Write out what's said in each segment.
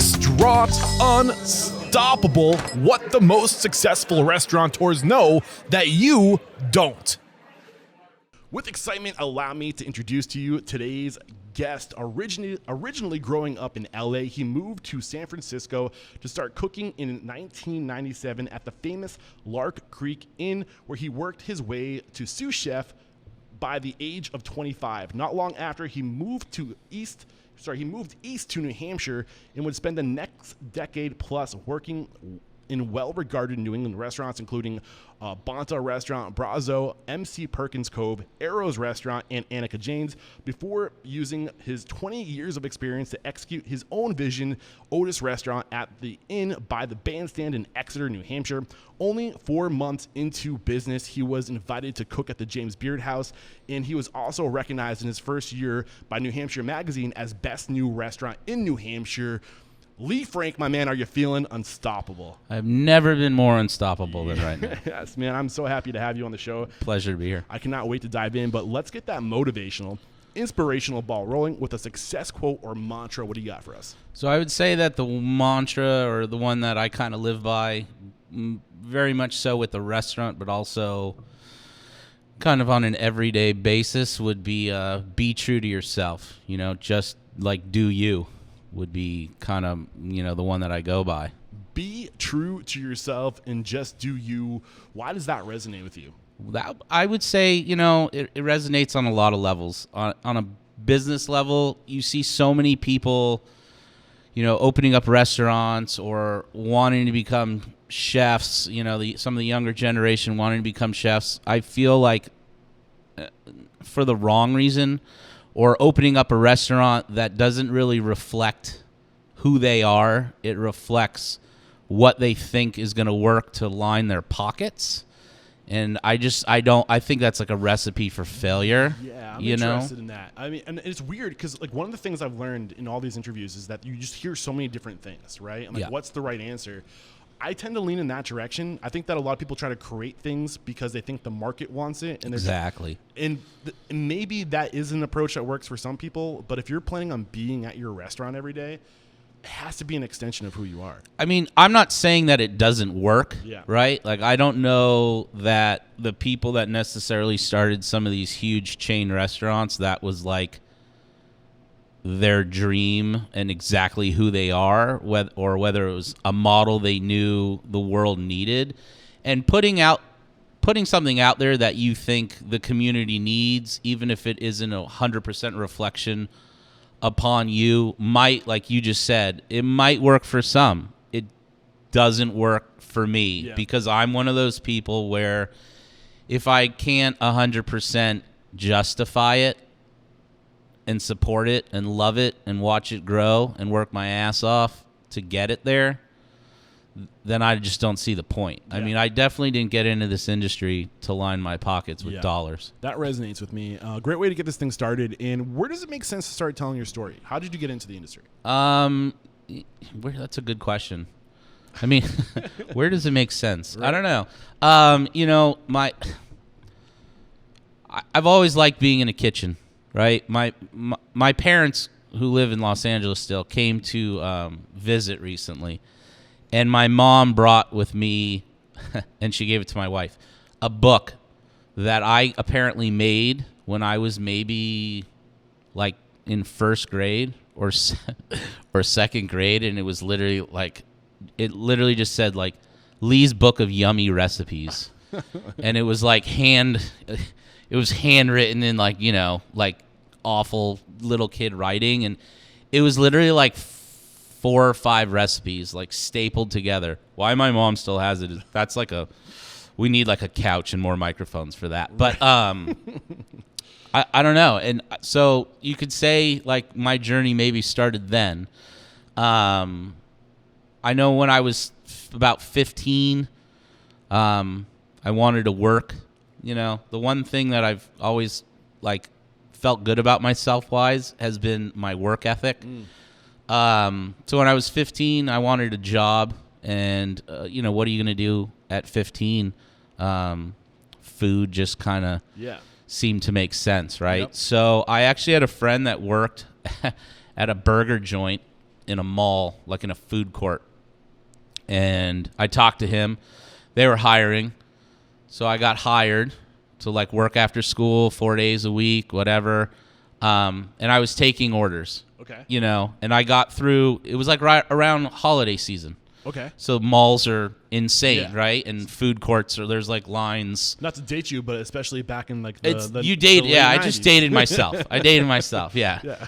Restaurant Unstoppable. What the most successful restaurateurs know that you don't. With excitement, allow me to introduce to you today's guest. Originally growing up in LA, he moved to San Francisco to start cooking in 1997 at the famous Lark Creek Inn, where he worked his way to sous chef by the age of 25. Not long after, he moved east to New Hampshire and would spend the next decade plus working in well-regarded New England restaurants, including Bonta Restaurant, Brazo, MC Perkins Cove, RU766 Restaurant, and Anneke Jans, before using his 20 years of experience to execute his own vision, Otis Restaurant, at the Inn by the Bandstand in Exeter, New Hampshire. Only 4 months into business, he was invited to cook at the James Beard House, and he was also recognized in his first year by New Hampshire Magazine as Best New Restaurant in New Hampshire. Lee Frank, my man, are you feeling unstoppable? I've never been more unstoppable than right now. Yes, man. I'm so happy to have you on the show. Pleasure to be here. I cannot wait to dive in, but let's get that motivational, inspirational ball rolling with a success quote or mantra. What do you got for us? So I would say that the mantra, or the one that I kind of live by, very much so with the restaurant, but also kind of on an everyday basis, would be true to yourself. You know, just like do you. Would be kind of, the one that I go by. Be true to yourself and just do you. Why does that resonate with you? I would say, it resonates on a lot of levels. On a business level, you see so many people, opening up restaurants or wanting to become chefs, some of the younger generation wanting to become chefs. I feel like for the wrong reason, or opening up a restaurant that doesn't really reflect who they are. It reflects what they think is going to work to line their pockets. And I think that's like a recipe for failure. Yeah, I'm interested in that. I mean, and it's weird because like one of the things I've learned in all these interviews is that you just hear so many different things, right? And like, what's the right answer? I tend to lean in that direction. I think that a lot of people try to create things because they think the market wants it. And exactly. And maybe that is an approach that works for some people. But if you're planning on being at your restaurant every day, it has to be an extension of who you are. I mean, I'm not saying that it doesn't work, yeah. Right? Like, I don't know that the people that necessarily started some of these huge chain restaurants, that was like their dream and exactly who they are, or whether it was a model they knew the world needed. And putting something out there that you think the community needs, even if it isn't 100% reflection upon you, might, like you just said, it might work for some. It doesn't work for me, because I'm one of those people where if I can't 100% justify it and support it and love it and watch it grow and work my ass off to get it there, then I just don't see the point. I mean, I definitely didn't get into this industry to line my pockets with dollars. That resonates with me. Great way to get this thing started. And where does it make sense to start telling your story? How did you get into the industry? That's a good question. I mean, where does it make sense? Right. I don't know. I've always liked being in a kitchen. Right, my parents, who live in Los Angeles still, came to visit recently, and my mom brought with me, and she gave it to my wife, a book that I apparently made when I was maybe like in first grade or second grade, and it was literally like, it literally just said like Lee's Book of Yummy Recipes, and it was like It was handwritten in like awful little kid writing, and it was literally like 4 or 5 recipes like stapled together. Why my mom still has it is that's like we need like a couch and more microphones for that. But I don't know. And so you could say like my journey maybe started then. I know when I was about 15, I wanted to work. The one thing that I've always felt good about myself wise has been my work ethic. So when I was 15, I wanted a job, and what are you going to do at 15? Food just kind of seemed to make sense, right? Yep. So I actually had a friend that worked at a burger joint in a mall, like in a food court. And I talked to him. They were hiring. So I got hired to like work after school 4 days a week, whatever. And I was taking orders. Okay. You know, and I got through, it was like right around holiday season. Okay. So malls are insane, Yeah. right? And food courts there's like lines. Not to date you, but especially back in like It's the you date, the yeah. late I just 90s. dated myself. I dated myself, yeah. Yeah.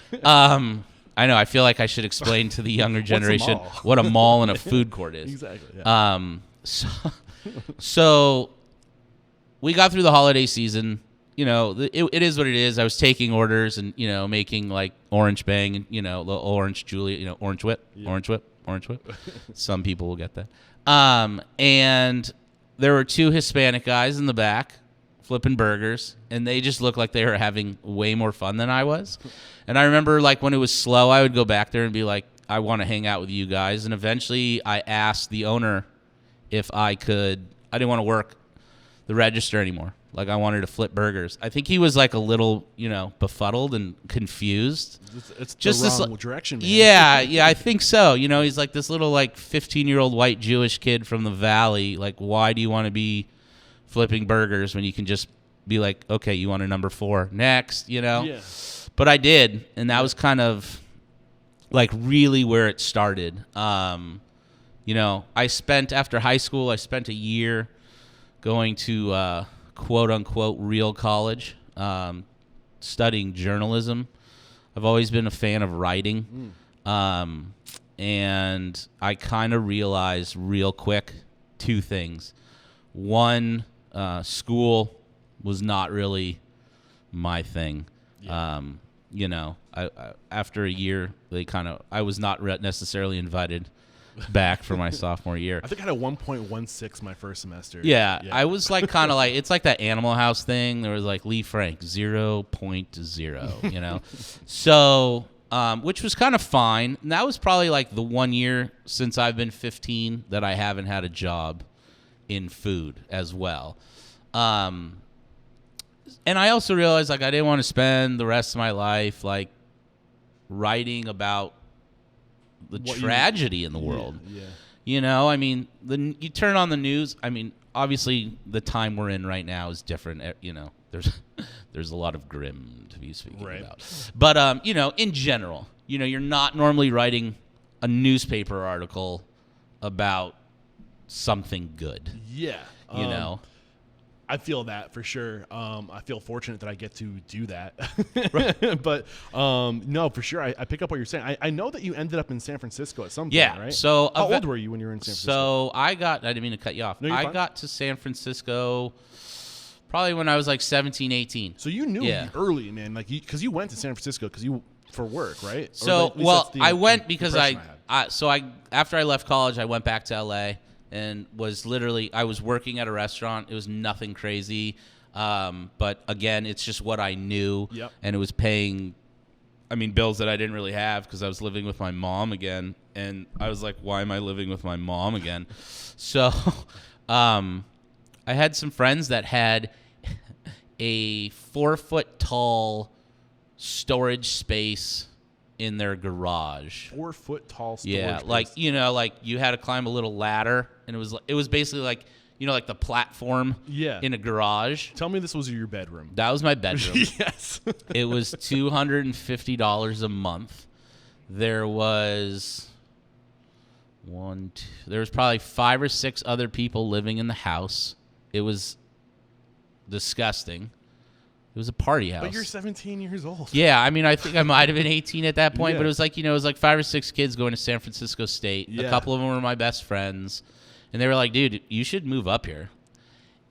I know. I feel like I should explain to the younger a generation mall? what a mall and a food court is. Exactly. Yeah. So we got through the holiday season. You know, it is what it is. I was taking orders and, you know, making like orange bang and, you know, the orange Julia, you know, orange whip. Some people will get that. And there were 2 Hispanic guys in the back flipping burgers, and they just looked like they were having way more fun than I was. And I remember like when it was slow, I would go back there and be like, I want to hang out with you guys. And eventually I asked the owner if I didn't want to work the register anymore. Like I wanted to flip burgers. I think he was like a little, you know, befuddled and confused. It's just the this wrong direction, man. Yeah, I think so. You know, he's like this little like 15-year-old white Jewish kid from the valley. Like, why do you want to be flipping burgers when you can just be like, okay, you want a number 4 next, you know? Yeah. But I did, and that was kind of like really where it started. You know, after high school, I spent a year going to quote unquote real college, studying journalism. I've always been a fan of writing. And I kind of realized real quick 2 things. One, school was not really my thing. Yeah. You know, I after a year, I was not necessarily invited back for my sophomore year. I think I had a 1.16 my first semester. Yeah, I was like kind of like, it's like that Animal House thing. There was like Lee Frank, 0.0, you know? So, which was kind of fine. And that was probably like the 1 year since I've been 15 that I haven't had a job in food as well. And I also realized like I didn't want to spend the rest of my life like writing about the tragedy in the world. Yeah. You know, I mean, you turn on the news. I mean, obviously, the time we're in right now is different. You know, there's a lot of grim to be speaking about. But you know, in general, you know, you're not normally writing a newspaper article about something good. Yeah. You know. I feel that for sure. I feel fortunate that I get to do that. But no, for sure. I pick up what you're saying. I know that you ended up in San Francisco at some point, right? So how old were you when you were in San Francisco? So I didn't mean to cut you off. No, you're fine. Got to San Francisco probably when I was like 17, 18. So you knew early, man, like because you went to San Francisco for work, right? So I went because after I left college, I went back to LA. And I was working at a restaurant. It was nothing crazy. But again, it's just what I knew. Yep. And it was paying, bills that I didn't really have because I was living with my mom again. And I was like, why am I living with my mom again? So I had some friends that had a 4-foot tall storage space in their garage. 4-foot tall storage. Yeah, space. like you had to climb a little ladder, and it was basically like like the platform in a garage. Tell me this was your bedroom. That was my bedroom. Yes. It was $250 a month. There was there was probably 5 or 6 other people living in the house. It was disgusting. It was a party house. But you're 17 years old. Yeah, I think I might have been 18 at that point, Yeah. but it was like 5 or 6 kids going to San Francisco State. Yeah. A couple of them were my best friends, and they were like, "Dude, you should move up here."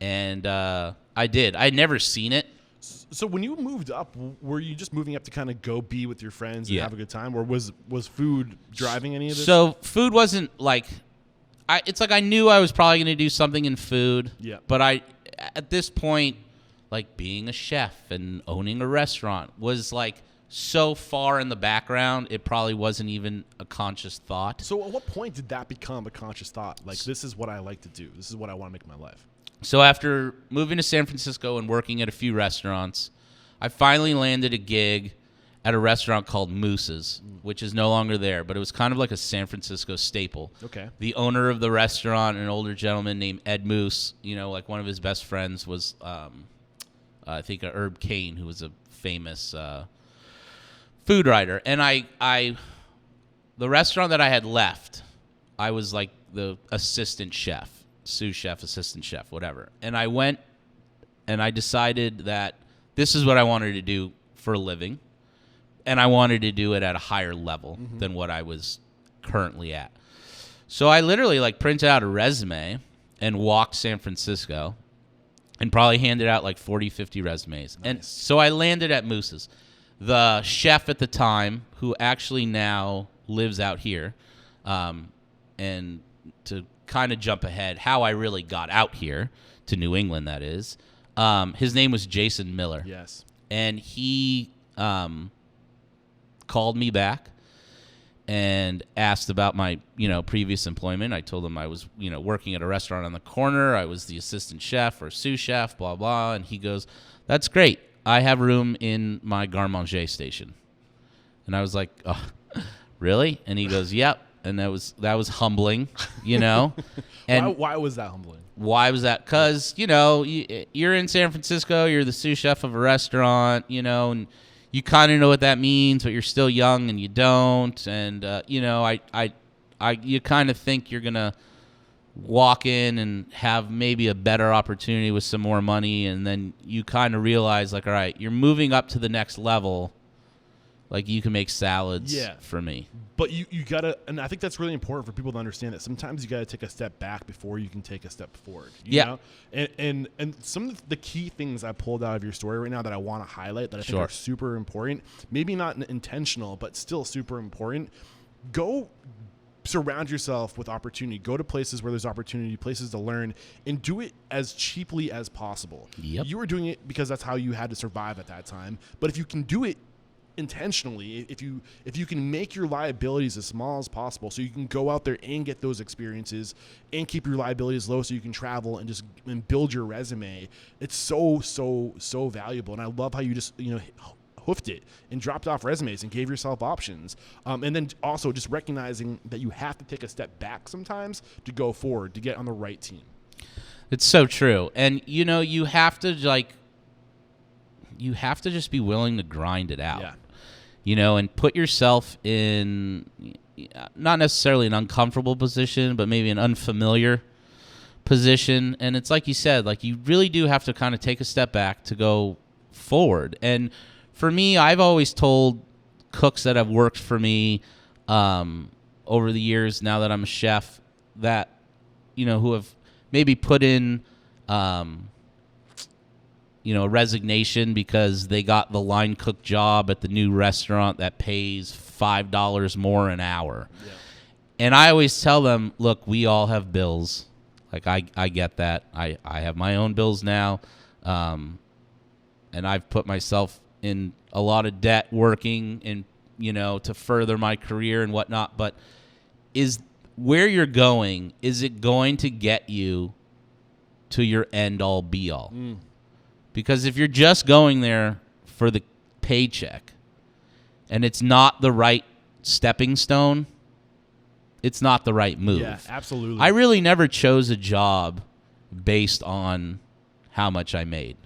And I did. I'd never seen it. So when you moved up, were you just moving up to kind of go be with your friends and Yeah. have a good time, or was food driving any of this? So food wasn't like, it's like I knew I was probably going to do something in food. Yeah. But at this point, like being a chef and owning a restaurant was like so far in the background, it probably wasn't even a conscious thought. So at what point did that become a conscious thought? Like, this is what I like to do. This is what I want to make my life. So after moving to San Francisco and working at a few restaurants, I finally landed a gig at a restaurant called Moose's, which is no longer there, but it was kind of like a San Francisco staple. Okay. The owner of the restaurant, an older gentleman named Ed Moose, like one of his best friends was, I think, Herb Cain, who was a famous food writer. And the restaurant that I had left, I was like the assistant chef, sous chef, assistant chef, whatever. And I went and I decided that this is what I wanted to do for a living. And I wanted to do it at a higher level than what I was currently at. So I literally printed out a resume and walked San Francisco and probably handed out 40, 50 resumes. Nice. And so I landed at Moose's. The chef at the time, who actually now lives out here, and to kind of jump ahead, how I really got out here to New England, that is, his name was Jason Miller. Yes. And he called me back and asked about my, previous employment. I told him I was, working at a restaurant on the corner. I was the assistant chef or sous chef, blah, blah. And he goes, "That's great. I have room in my garde manger station." And I was like, "Oh, really?" And he goes, "Yep." And that was humbling, And why was that humbling? Why was that? Because, you're in San Francisco, you're the sous chef of a restaurant, and you kind of know what that means, but you're still young and you don't. And, you kind of think you're going to walk in and have maybe a better opportunity with some more money. And then you kind of realize, all right, you're moving up to the next level. You can make salads for me. But you got to, and I think that's really important for people to understand that sometimes you got to take a step back before you can take a step forward. You know? And some of the key things I pulled out of your story right now that I want to highlight that I think are super important, maybe not intentional, but still super important. Go surround yourself with opportunity. Go to places where there's opportunity, places to learn, and do it as cheaply as possible. Yep. You were doing it because that's how you had to survive at that time. But if you can do it intentionally, if you can make your liabilities as small as possible so you can go out there and get those experiences and keep your liabilities low so you can travel and build your resume, it's so valuable. And I love how you just hoofed it and dropped off resumes and gave yourself options, and then also just recognizing that you have to take a step back sometimes to go forward, to get on the right team. It's so true. And you have to just be willing to grind it out. And put yourself in not necessarily an uncomfortable position, but maybe an unfamiliar position. And it's like you said, you really do have to kind of take a step back to go forward. And for me, I've always told cooks that have worked for me over the years, now that I'm a chef, that, who have maybe put in resignation because they got the line cook job at the new restaurant that pays $5 more an hour. Yeah. And I always tell them, look, we all have bills. I get that. I have my own bills now. And I've put myself in a lot of debt working and, to further my career and whatnot. But is where you're going, is it going to get you to your end all be all? Because if you're just going there for the paycheck and it's not the right stepping stone, it's not the right move. Yeah, absolutely. I really never chose a job based on how much I made.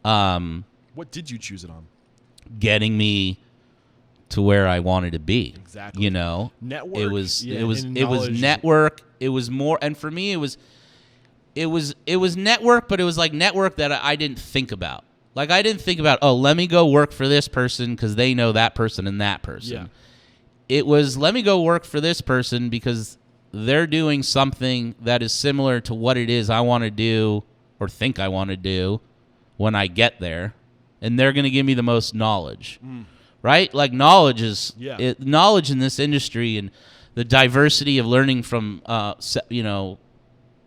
What did you choose it on? Getting me to where I wanted to be. Exactly. Network. It was network. It was more, and for me, it was network, but it was network that I didn't think about. I didn't think about, let me go work for this person because they know that person and that person. Yeah. It was, let me go work for this person because they're doing something that is similar to what it is I want to do or think I want to do when I get there, and they're going to give me the most knowledge. Right? Knowledge is knowledge in this industry and the diversity of learning from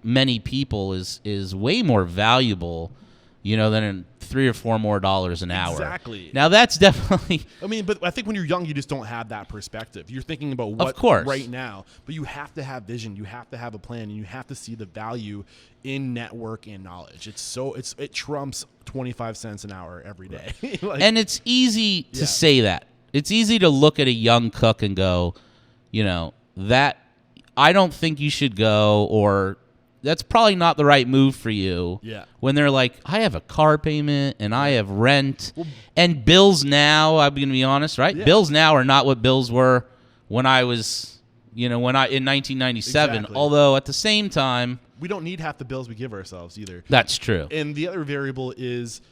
many people is way more valuable, than $3 or $4 more an hour. Exactly. Now that's definitely. I mean, but I think when you're young, you just don't have that perspective. You're thinking about what right now, but you have to have vision. You have to have a plan, and you have to see the value in network and knowledge. It trumps 25 cents an hour every day. And it's easy to say that. It's easy to look at a young cook and go, that I don't think you should go, or that's probably not the right move for you. Yeah. When they're like, I have a car payment and I have rent and bills now, I'm going to be honest, right? Yeah. Bills now are not what bills were when I was, in 1997. Exactly. Although at the same time, we don't need half the bills we give ourselves either. That's true. And the other variable is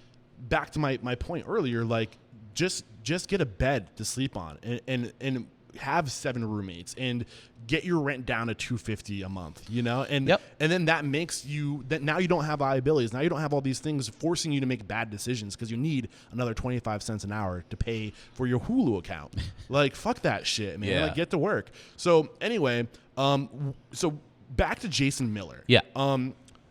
back to my point earlier, like just get a bed to sleep on and have 7 roommates and get your rent down to $250 a month, and then that makes you that now you don't have liabilities. Now you don't have all these things forcing you to make bad decisions because you need another 25 cents an hour to pay for your Hulu account. Like, fuck that shit, man. Yeah. Like, get to work. So anyway, so back to Jason Miller. Yeah.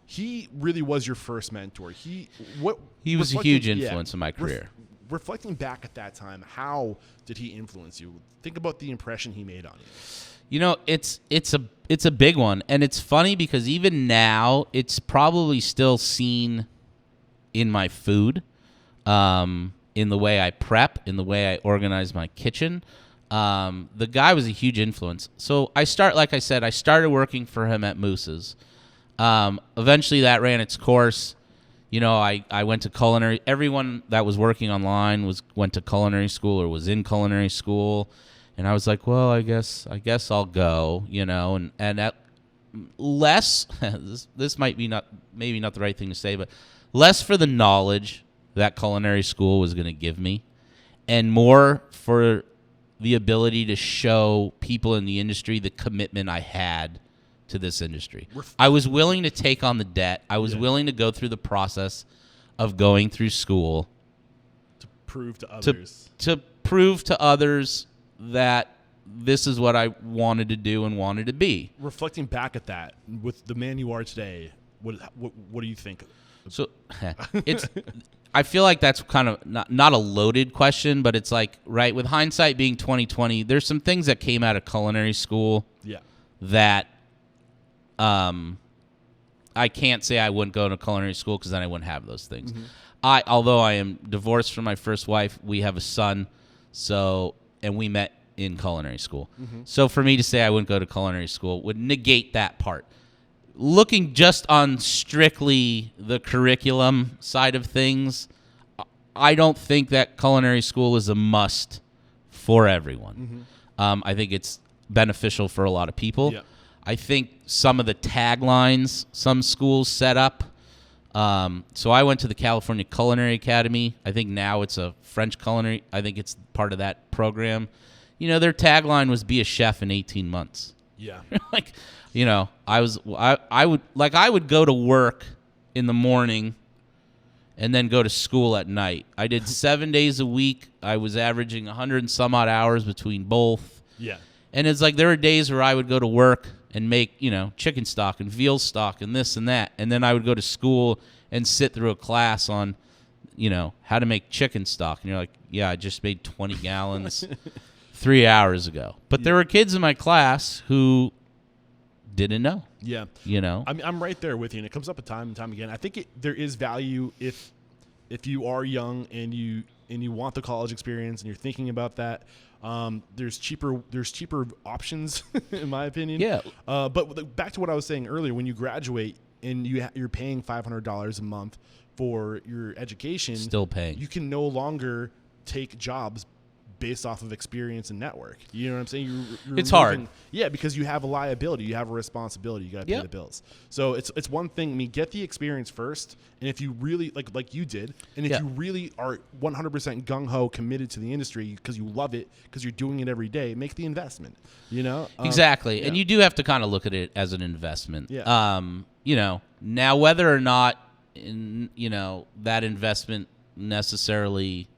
He really was your first mentor. He was a huge influence in my career. Reflecting back at that time, how did he influence you? Think about the impression he made on you. It's a big one, and it's funny because even now it's probably still seen in my food, in the way I prep, in the way I organize my kitchen. The guy was a huge influence. So I started working for him at Moose's. Eventually that ran its course. I went to culinary. Everyone that was working online went to culinary school or was in culinary school, and I was like, well, I guess I'll go. And at less. This might be maybe not the right thing to say, but less for the knowledge that culinary school was going to give me, and more for the ability to show people in the industry the commitment I had to this industry. I was willing to take on the debt. I was willing to go through the process of going through school to prove to others to prove to others that this is what I wanted to do and wanted to be. Reflecting back at that, with the man you are today, what do you think? So I feel like that's kind of not a loaded question, but it's like, right, with hindsight being 2020, there's some things that came out of culinary school that I can't say I wouldn't go to culinary school because then I wouldn't have those things. Mm-hmm. Although I am divorced from my first wife, we have a son, and we met in culinary school. Mm-hmm. So for me to say I wouldn't go to culinary school would negate that part. Looking just on strictly the curriculum side of things, I don't think that culinary school is a must for everyone. Mm-hmm. I think it's beneficial for a lot of people. Yeah. I think some of the taglines some schools set up. So I went to the California Culinary Academy. I think now it's a French culinary. I think it's part of that program. Their tagline was "Be a chef in 18 months." Yeah. I would go to work in the morning and then go to school at night. I did 7 days a week. I was averaging 100 and some odd hours between both. Yeah. And it's like there were days where I would go to work and make, chicken stock and veal stock and this and that. And then I would go to school and sit through a class on, how to make chicken stock. And you're like, yeah, I just made 20 gallons 3 hours ago. But there were kids in my class who didn't know. Yeah. I'm right there with you. And it comes up time and time again. I think there is value if you are young and you want the college experience and you're thinking about that. There's cheaper options in my opinion. Yeah. But back to what I was saying earlier, when you graduate and you're paying $500 a month for your education, still paying, you can no longer take jobs based off of experience and network. You know what I'm saying? It's hard. Yeah, because you have a liability, you have a responsibility, you got to pay the bills. So it's one thing. Get the experience first, and if you really like you did, and if you really are 100% gung ho committed to the industry because you love it, because you're doing it every day, make the investment. Exactly, and you do have to kind of look at it as an investment. Yeah. Now whether or not that investment necessarily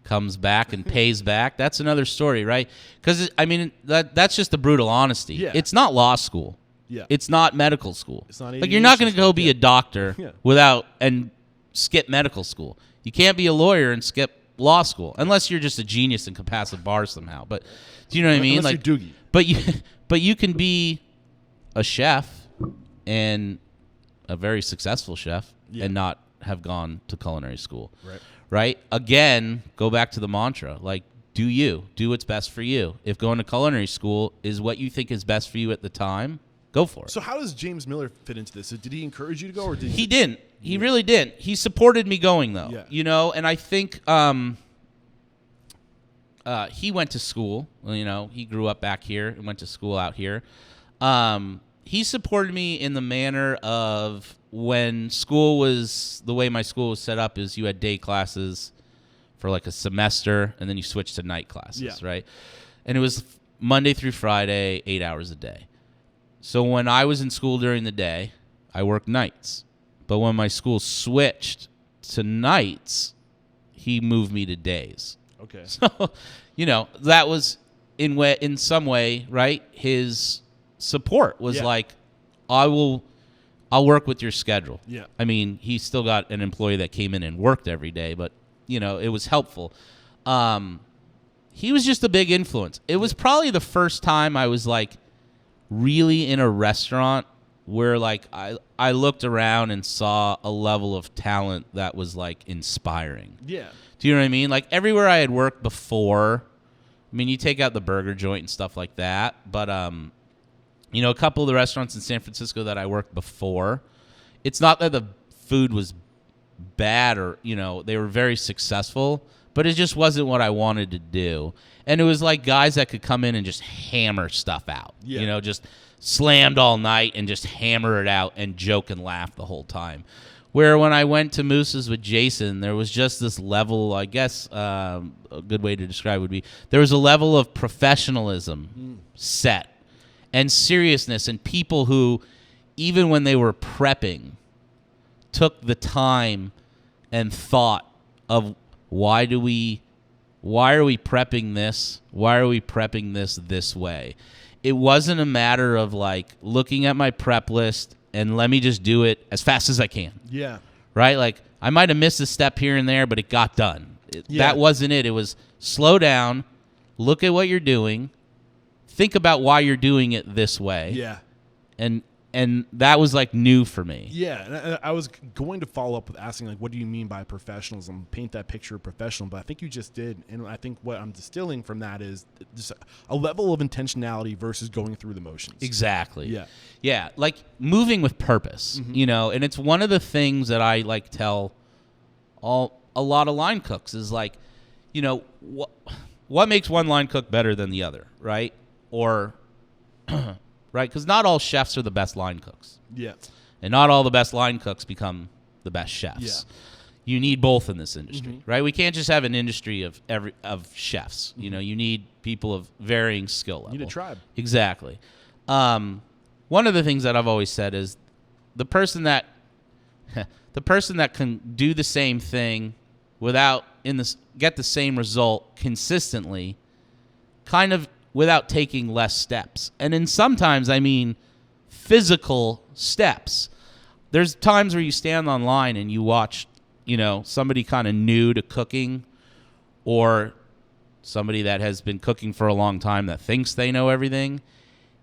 comes back and pays back, that's another story, right? Because that's just the brutal honesty. Yeah. It's not law school. Yeah. It's not medical school. It's not like, you're not going to go be a doctor and skip medical school. You can't be a lawyer and skip law school unless you're just a genius and can pass a bar somehow. But do you know what I mean? Unless you're Doogie. But you can be a chef and a very successful chef and not have gone to culinary school. Right. Right? Again, go back to the mantra. Like, do what's best for you. If going to culinary school is what you think is best for you at the time, go for it. So how does James Miller fit into this? So did he encourage you to go, or did he didn't? He really didn't. He supported me going though. Yeah. You know, and I think he went to school. You know, he grew up back here and went to school out here. He supported me in the manner of when school was the way my school was set up is you had day classes for like a semester, and then you switched to night classes, right? And it was Monday through Friday, 8 hours a day. So when I was in school during the day, I worked nights. But when my school switched to nights, he moved me to days. Okay. So, you know, that was in some way, right? His support was like, I'll work with your schedule. Yeah. I mean, he still got an employee that came in and worked every day, but you know, it was helpful. He was just a big influence. It was probably the first time I was like really in a restaurant where like I looked around and saw a level of talent that was like inspiring. Yeah. Do you know what I mean? Like everywhere I had worked before, I mean, you take out the burger joint and stuff like that, but you know, a couple of the restaurants in San Francisco that I worked before, it's not that the food was bad or, you know, they were very successful, but it just wasn't what I wanted to do. And it was like guys that could come in and just hammer stuff out, you know, just slammed all night and just hammer it out and joke and laugh the whole time. Where when I went to Moose's with Jason, there was just this level, I guess a good way to describe would be, there was a level of professionalism set and seriousness, and people who, even when they were prepping, took the time and thought of why are we prepping this? Why are we prepping this way? It wasn't a matter of like looking at my prep list and let me just do it as fast as I can. Yeah. Right? Like I might have missed a step here and there, but it got done. That wasn't it. It was slow down, look at what you're doing, think about why you're doing it this way. Yeah. And that was like new for me. Yeah, and I was going to follow up with asking, like, what do you mean by professionalism? Paint that picture of professional, but I think you just did. And I think what I'm distilling from that is just a level of intentionality versus going through the motions. Exactly. Yeah. Yeah, like moving with purpose, you know, and it's one of the things that I like tell a lot of line cooks is like, you know, what makes one line cook better than the other, right? Or right? Because not all chefs are the best line cooks. Yeah. And not all the best line cooks become the best chefs. Yeah. You need both in this industry, right? We can't just have an industry of chefs. You know, you need people of varying skill level. You need a tribe. Exactly. One of the things that I've always said is the person that can do the same thing without get the same result consistently, kind of without taking less steps. And in sometimes, I mean physical steps. There's times where you stand online and you watch, you know, somebody kind of new to cooking or somebody that has been cooking for a long time that thinks they know everything.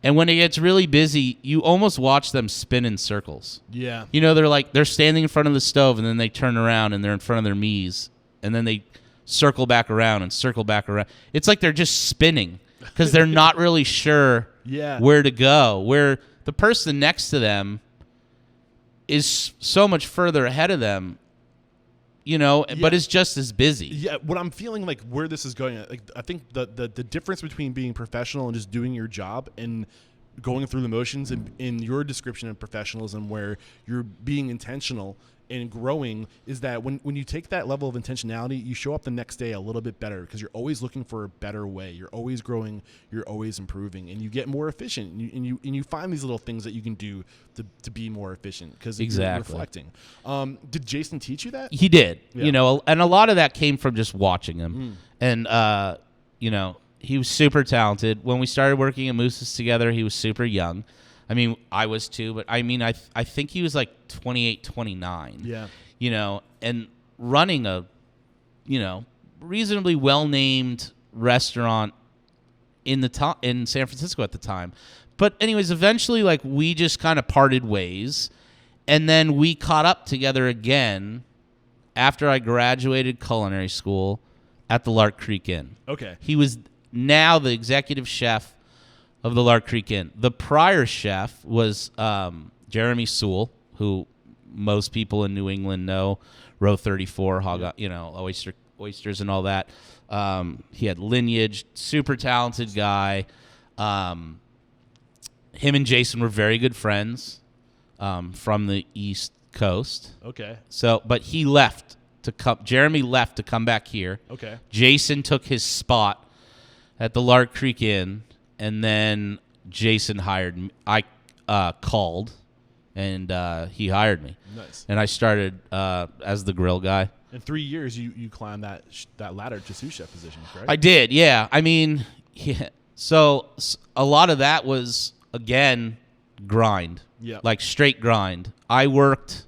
And when it gets really busy, you almost watch them spin in circles. Yeah. You know, they're standing in front of the stove and then they turn around and they're in front of their Mies and then they circle back around and circle back around. It's like they're just spinning because they're not really sure where to go, where the person next to them is so much further ahead of them, you know, but is just as busy. Yeah, what I'm feeling like where this is going, like, I think the difference between being professional and just doing your job and going through the motions in your description of professionalism where you're being intentional and growing is that when you take that level of intentionality, you show up the next day a little bit better because you're always looking for a better way. You're always growing. You're always improving, and you get more efficient. And you find these little things that you can do to be more efficient because you're reflecting. Did Jason teach you that? He did. Yeah. You know, and a lot of that came from just watching him. And you know, he was super talented. When we started working at Moose's together, he was super young. I mean, I was too, but I mean, I think he was like 28, 29. Yeah. You know, and running a, you know, reasonably well-named restaurant in San Francisco at the time. But anyways, eventually, like, we just kind of parted ways, and then we caught up together again after I graduated culinary school, at the Lark Creek Inn. Okay. He was now the executive chef of the Lark Creek Inn. The prior chef was Jeremy Sewell, who most people in New England know, Row 34, oysters and all that. He had lineage, super talented guy. Him and Jason were very good friends from the East Coast. Okay. So, but he left to come. Jeremy left to come back here. Okay. Jason took his spot at the Lark Creek Inn, and then Jason hired me. I called, and he hired me. Nice. And I started as the grill guy. In 3 years, you climbed that ladder to sous chef position, correct? I did, yeah. I mean, yeah. So a lot of that was, again, grind. Yeah. Like straight grind. I worked.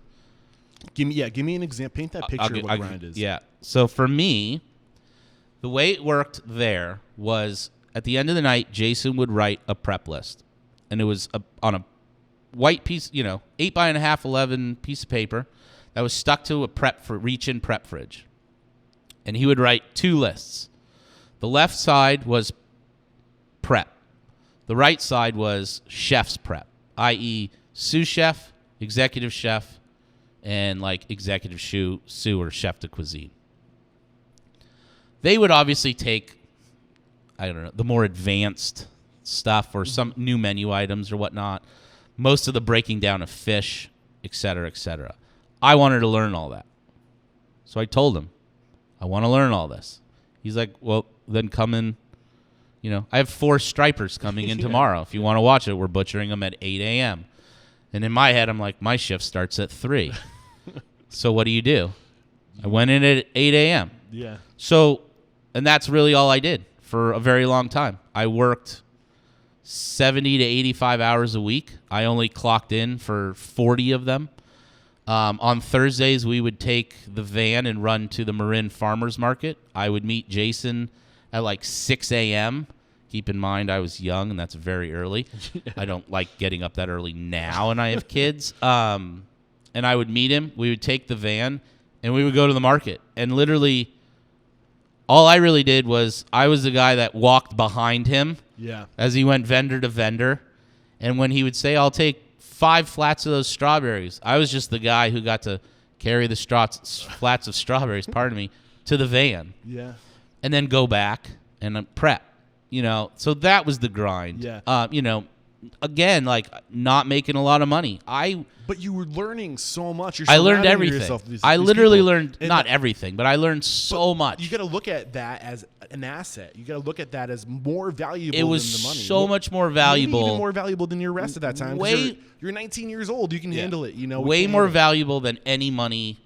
Give me an example. Paint that picture of what grind is. Yeah. So for me, the way it worked there was at the end of the night, Jason would write a prep list. And it was on a white piece, 8x1/2, 11 piece of paper that was stuck to a reach-in prep fridge. And he would write 2 lists. The left side was prep. The right side was chef's prep, i.e. sous chef, executive chef, and like executive sous or chef de cuisine. They would obviously take, I don't know, the more advanced stuff or some new menu items or whatnot. Most of the breaking down of fish, et cetera, et cetera. I wanted to learn all that. So I told him, I want to learn all this. He's like, well, then come in. I have 4 stripers coming in tomorrow. If you want to watch it, we're butchering them at 8 a.m. And in my head, I'm like, my shift starts at 3. So what do? I went in at 8 a.m. Yeah. So, and that's really all I did for a very long time. I worked 70 to 85 hours a week. I only clocked in for 40 of them. On Thursdays, we would take the van and run to the Marin Farmers Market. I would meet Jason at like 6 a.m. Keep in mind, I was young, and that's very early. I don't like getting up that early now, and I have kids. And I would meet him. We would take the van, and we would go to the market. And literally, all I really did was I was the guy that walked behind him as he went vendor to vendor. And when he would say, I'll take 5 flats of those strawberries, I was just the guy who got to carry the flats of strawberries, to the van. Yeah. And then go back and prep, So that was the grind. Yeah. Again, like not making a lot of money. But you were learning so much. I learned everything. I literally learned not everything, but I learned so much. You got to look at that as an asset. You got to look at that as more valuable than the money. It was so much more valuable. Maybe even more valuable than your rest at that time. You're 19 years old. You can handle it. Way more valuable than any money.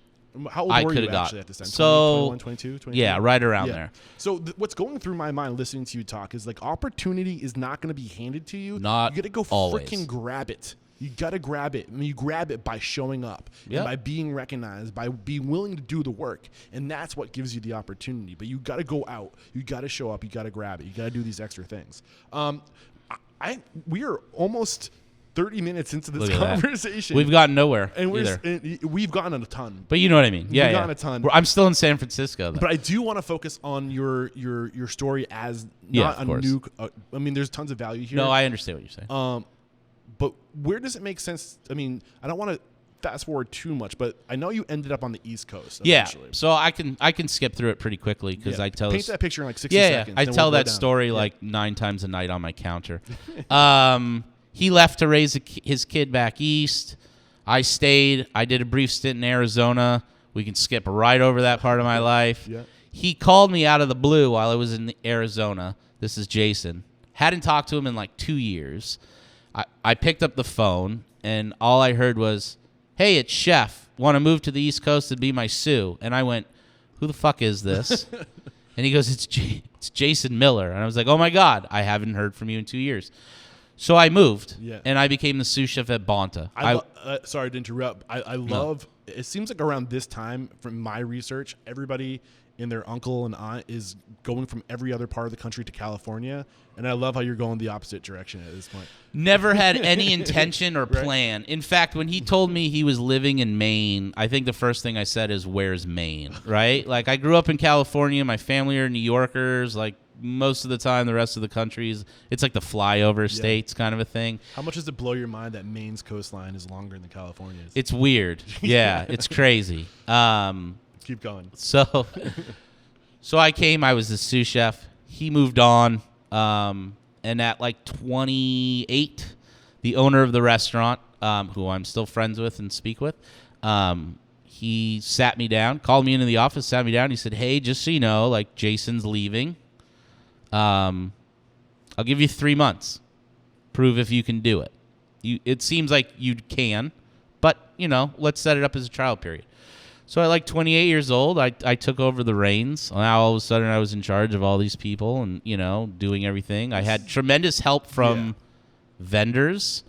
How old were you actually at this time? 21, 22, 23? Yeah, right around there. So what's going through my mind listening to you talk is like opportunity is not going to be handed to you. You got to go freaking grab it. You got to grab it. I mean, you grab it by showing up, and by being recognized, by being willing to do the work. And that's what gives you the opportunity. But you got to go out. You got to show up. You got to grab it. You got to do these extra things. We are almost 30 minutes into this conversation. We've gotten nowhere. And we've gotten a ton. But you know what I mean. Yeah, we've gotten a ton. I'm still in San Francisco, though. But I do want to focus on your story as not a new. I mean, there's tons of value here. No, I understand what you're saying. But where does it make sense? I mean, I don't want to fast forward too much, but I know you ended up on the East Coast. Eventually. So I can skip through it pretty quickly because I tell paint that picture in like 60 seconds. I tell that story like 9 times a night on my counter. He left to raise his kid back east. I stayed. I did a brief stint in Arizona. We can skip right over that part of my life. Yeah. He called me out of the blue while I was in Arizona. This is Jason. Hadn't talked to him in like 2 years. I picked up the phone, and all I heard was, hey, it's Chef. Want to move to the East Coast and be my sous? And I went, who the fuck is this? And he goes, it's Jason Miller. And I was like, oh, my God, I haven't heard from you in 2 years. So I moved, and I became the sous chef at Bonta. Sorry to interrupt. I love. It seems like around this time, from my research, everybody and their uncle and aunt is going from every other part of the country to California. And I love how you're going the opposite direction at this point. Never had any intention or plan. In fact, when he told me he was living in Maine, I think the first thing I said is, where's Maine, right? Like, I grew up in California. My family are New Yorkers. Like, most of the time, the rest of the countries, it's like the flyover states kind of a thing. How much does it blow your mind that Maine's coastline is longer than California's? It's weird. Yeah, it's crazy. Keep going. So I came. I was the sous chef. He moved on. And at like 28, the owner of the restaurant, who I'm still friends with and speak with, he sat me down, called me into the office, sat me down. He said, hey, just so you know, like, Jason's leaving. I'll give you 3 months. Prove if you can do it. It seems like you can, but, let's set it up as a trial period. So at like 28 years old, I took over the reins. Now all of a sudden I was in charge of all these people and, doing everything. I had tremendous help from vendors.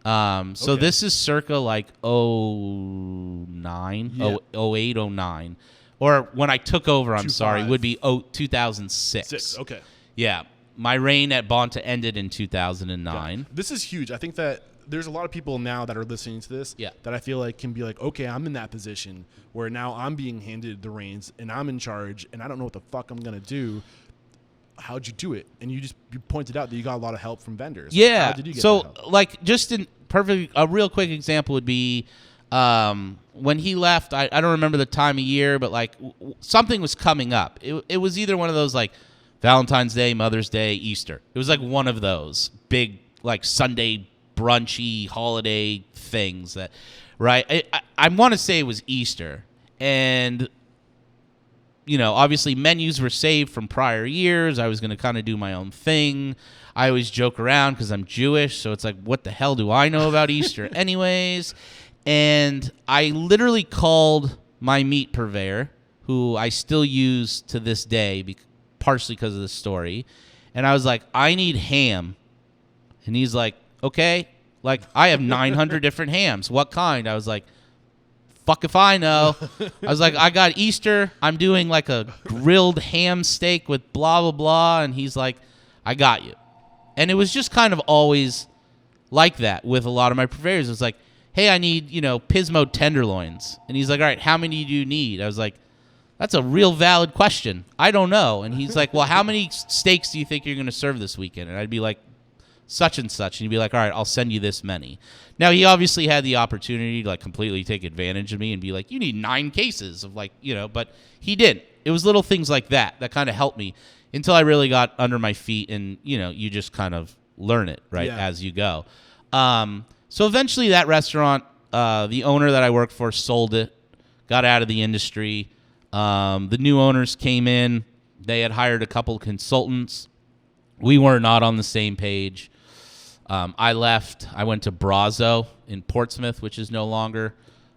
So this is circa like 09, 08, 09. Or when I took over, I'm sorry, would be 2006. Okay. Yeah. My reign at Bonta ended in 2009. Yeah. This is huge. I think that there's a lot of people now that are listening to this that I feel like can be like, okay, I'm in that position where now I'm being handed the reins and I'm in charge and I don't know what the fuck I'm going to do. How'd you do it? And you pointed out that you got a lot of help from vendors. Yeah. How did you get so that help? Like just a real quick example would be when he left, I don't remember the time of year, but like something was coming up. It was either one of those like Valentine's Day, Mother's Day, Easter. It was like one of those big like Sunday brunchy holiday things that, right? I want to say it was Easter, and obviously menus were saved from prior years. I was going to kind of do my own thing. I always joke around because I'm Jewish, so it's like, what the hell do I know about Easter, anyways? And I literally called my meat purveyor, who I still use to this day, partially because of the story, and I was like, I need ham, and he's like, okay, like, I have 900 different hams. What kind? I was like, fuck if I know. I was like, I got Easter. I'm doing like a grilled ham steak with blah, blah, blah. And he's like, I got you. And it was just kind of always like that with a lot of my purveyors. It was like, hey, I need, Pismo tenderloins. And he's like, all right, how many do you need? I was like, that's a real valid question. I don't know. And he's like, well, how many steaks do you think you're going to serve this weekend? And I'd be like, such and such, and he'd be like, all right, I'll send you this many. Now, he obviously had the opportunity to like completely take advantage of me and be like, you need 9 cases of like, but he didn't. It was little things like that kind of helped me until I really got under my feet, and you just kind of learn it as you go. So eventually that restaurant, the owner that I worked for sold it, got out of the industry. The new owners came in. They had hired a couple of consultants. We were not on the same page. I left. I went to Brazo in Portsmouth, which is no longer.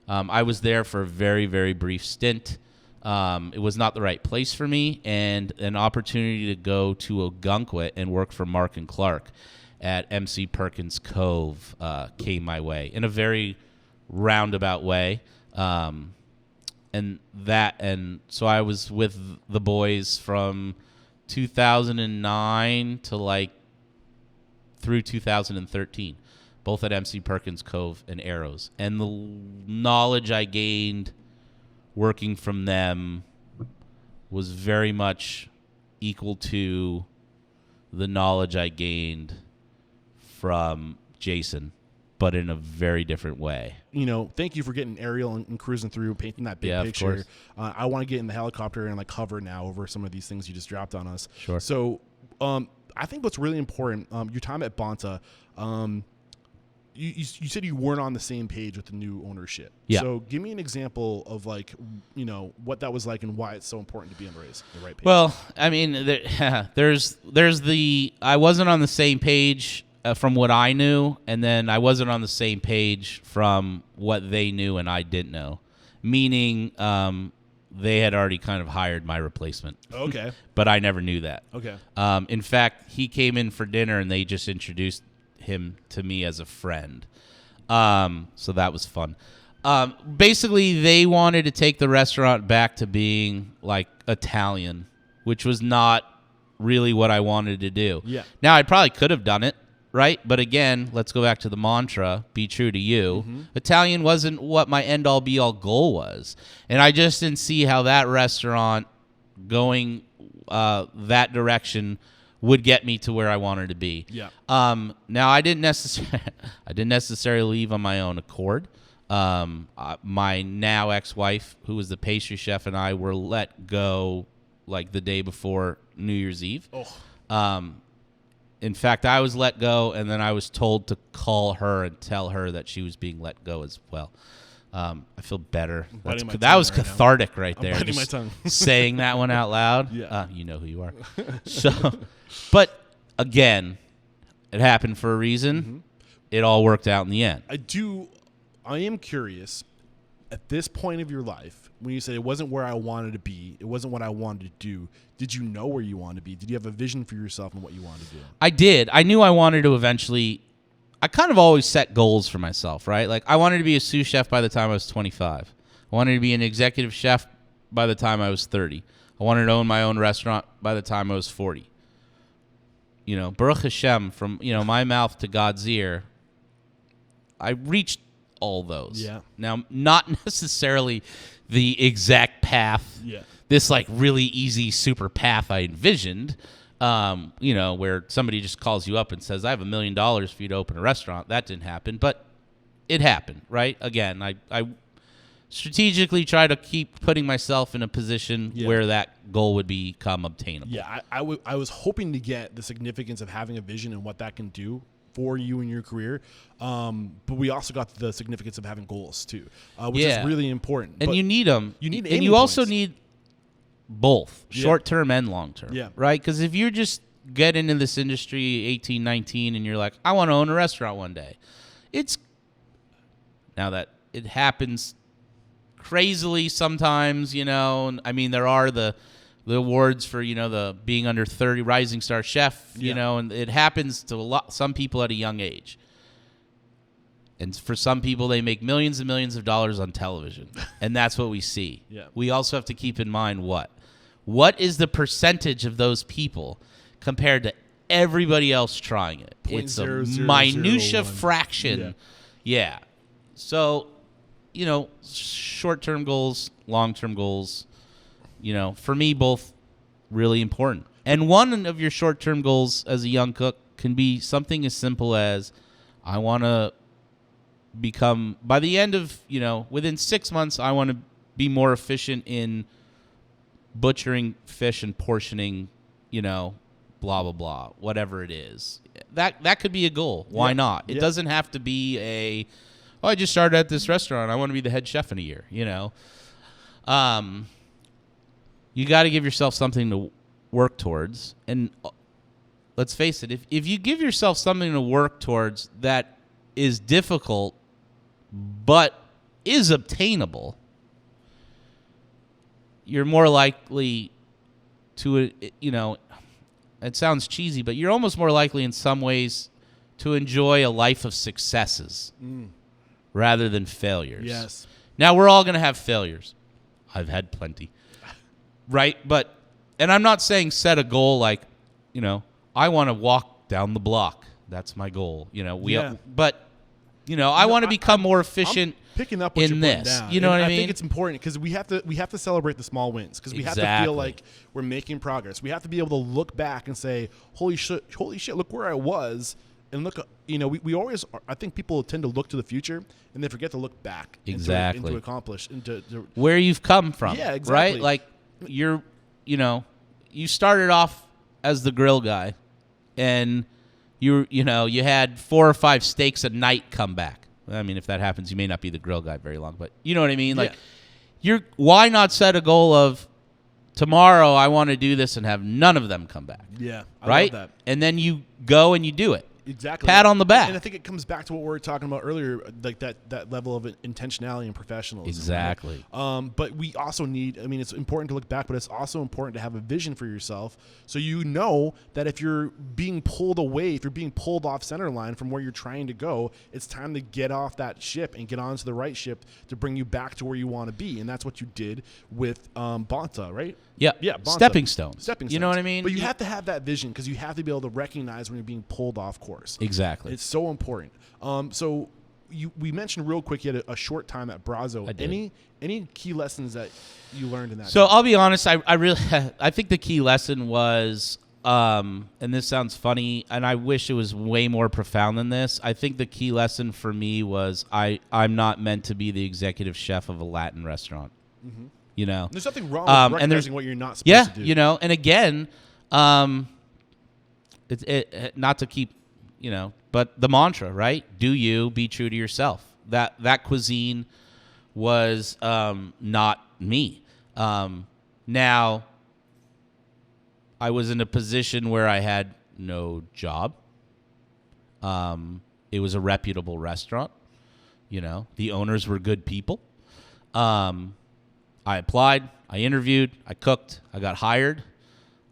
I was there for a very, very brief stint. It was not the right place for me, and an opportunity to go to Ogunquit and work for Mark and Clark at MC Perkins Cove came my way in a very roundabout way. And so I was with the boys from 2009 to like through 2013, both at MC Perkins Cove and Arrows. And the knowledge I gained working from them was very much equal to the knowledge I gained from Jason, but in a very different way. Thank you for getting aerial and cruising through, painting that big picture. I want to get in the helicopter and like hover now over some of these things you just dropped on us. Sure. So I think what's really important, your time at Bonta, you said you weren't on the same page with the new ownership. Yeah. So give me an example of like, what that was like and why it's so important to be on the right page. Well, I mean, there's I wasn't on the same page from what I knew, and then I wasn't on the same page from what they knew and I didn't know. Meaning, they had already kind of hired my replacement. Okay. But I never knew that. Okay. In fact, he came in for dinner and they just introduced him to me as a friend. So that was fun. Basically, they wanted to take the restaurant back to being like Italian, which was not really what I wanted to do. Yeah. Now, I probably could have done it, right? But again, let's go back to the mantra, be true to you. Mm-hmm. Italian wasn't what my end-all, be-all goal was. And I just didn't see how that restaurant going that direction would get me to where I wanted to be. Yeah. Now, I didn't necessarily leave on my own accord. My now ex-wife, who was the pastry chef, and I were let go like the day before New Year's Eve. Oh. In fact, I was let go, and then I was told to call her and tell her that she was being let go as well. I feel better. That was cathartic right there. I'm biting my tongue. Saying that one out loud. Yeah. You know who you are. So, but again, it happened for a reason. Mm-hmm. It all worked out in the end. I am curious, at this point of your life, when you say it wasn't where I wanted to be, it wasn't what I wanted to do, did you know where you wanted to be? Did you have a vision for yourself and what you wanted to do? I did. I knew I wanted to eventually. I kind of always set goals for myself, right? Like, I wanted to be a sous chef by the time I was 25. I wanted to be an executive chef by the time I was 30. I wanted to own my own restaurant by the time I was 40. You know, Baruch Hashem, from, my mouth to God's ear, I reached all those. Yeah. Now, not necessarily the exact path, this like really easy super path I envisioned, where somebody just calls you up and says, I have $1 million for you to open a restaurant. That didn't happen, but it happened, right? Again, I strategically try to keep putting myself in a position where that goal would become obtainable. Yeah, I was hoping to get the significance of having a vision and what that can do for you in your career, but we also got the significance of having goals too, which is really important. And but you need them. You need, and you also need both short term and long term. Yeah. Right? Because if you just get into this industry 18, 19, and you're like, I want to own a restaurant one day, now that it happens crazily sometimes, I mean, there are the awards for, the being under 30 rising star chef, and it happens to some people at a young age. And for some people, they make millions and millions of dollars on television. And that's what we see. Yeah. We also have to keep in mind what is the percentage of those people compared to everybody else trying it? It's a minutia fraction. Yeah. So, short-term goals, long-term goals, for me, both really important. And one of your short-term goals as a young cook can be something as simple as, I want to become, by the end of, within 6 months, I want to be more efficient in butchering fish and portioning, blah, blah, blah, whatever it is. That could be a goal. Why not? It doesn't have to be I just started at this restaurant. I want to be the head chef in a year, You got to give yourself something to work towards. And let's face it, if you give yourself something to work towards that is difficult but is obtainable, you're more likely to, it sounds cheesy, but you're almost more likely in some ways to enjoy a life of successes rather than failures. Yes. Now, we're all going to have failures. I've had plenty. Right? And I'm not saying set a goal like, I want to walk down the block. That's my goal. I want to become more efficient. I'm picking up what in you're this. Down. You know what I mean? I think it's important because we have to celebrate the small wins because we have to feel like we're making progress. We have to be able to look back and say, holy shit, look where I was. And look, we always, I think people tend to look to the future and they forget to look back and to accomplish. Where you've come from. Yeah, exactly. Right? Like, you started off as the grill guy and you had 4 or 5 steaks a night come back. I mean, if that happens, you may not be the grill guy very long, but you know what I mean? Like, why not set a goal of tomorrow I want to do this and have none of them come back? Yeah, I right? love that. And then you go and you do it. Exactly. pat on the back. And I think it comes back to what we were talking about earlier, like that level of intentionality and professionalism. Exactly. Right? But we also need, it's important to look back, but it's also important to have a vision for yourself. So you know that if you're being pulled away, if you're being pulled off center line from where you're trying to go, it's time to get off that ship and get onto the right ship to bring you back to where you want to be. And that's what you did with Bonta, right? Yeah. Bonta. Stepping stones. You know what I mean? But you have to have that vision because you have to be able to recognize when you're being pulled off course. Exactly. It's so important. So we mentioned real quick you had a short time at Brazo. I did. Any key lessons that you learned in that? So time? I'll be honest. I really I think the key lesson was, and this sounds funny, and I wish it was way more profound than this. I think the key lesson for me was I'm not meant to be the executive chef of a Latin restaurant. Mm-hmm. You know, there's nothing wrong with recognizing what you're not supposed to do. You know, and again, not to keep, but the mantra, right? Do you, be true to yourself. That cuisine was not me. Now, I was in a position where I had no job. It was a reputable restaurant. The owners were good people. I applied, I interviewed, I cooked, I got hired.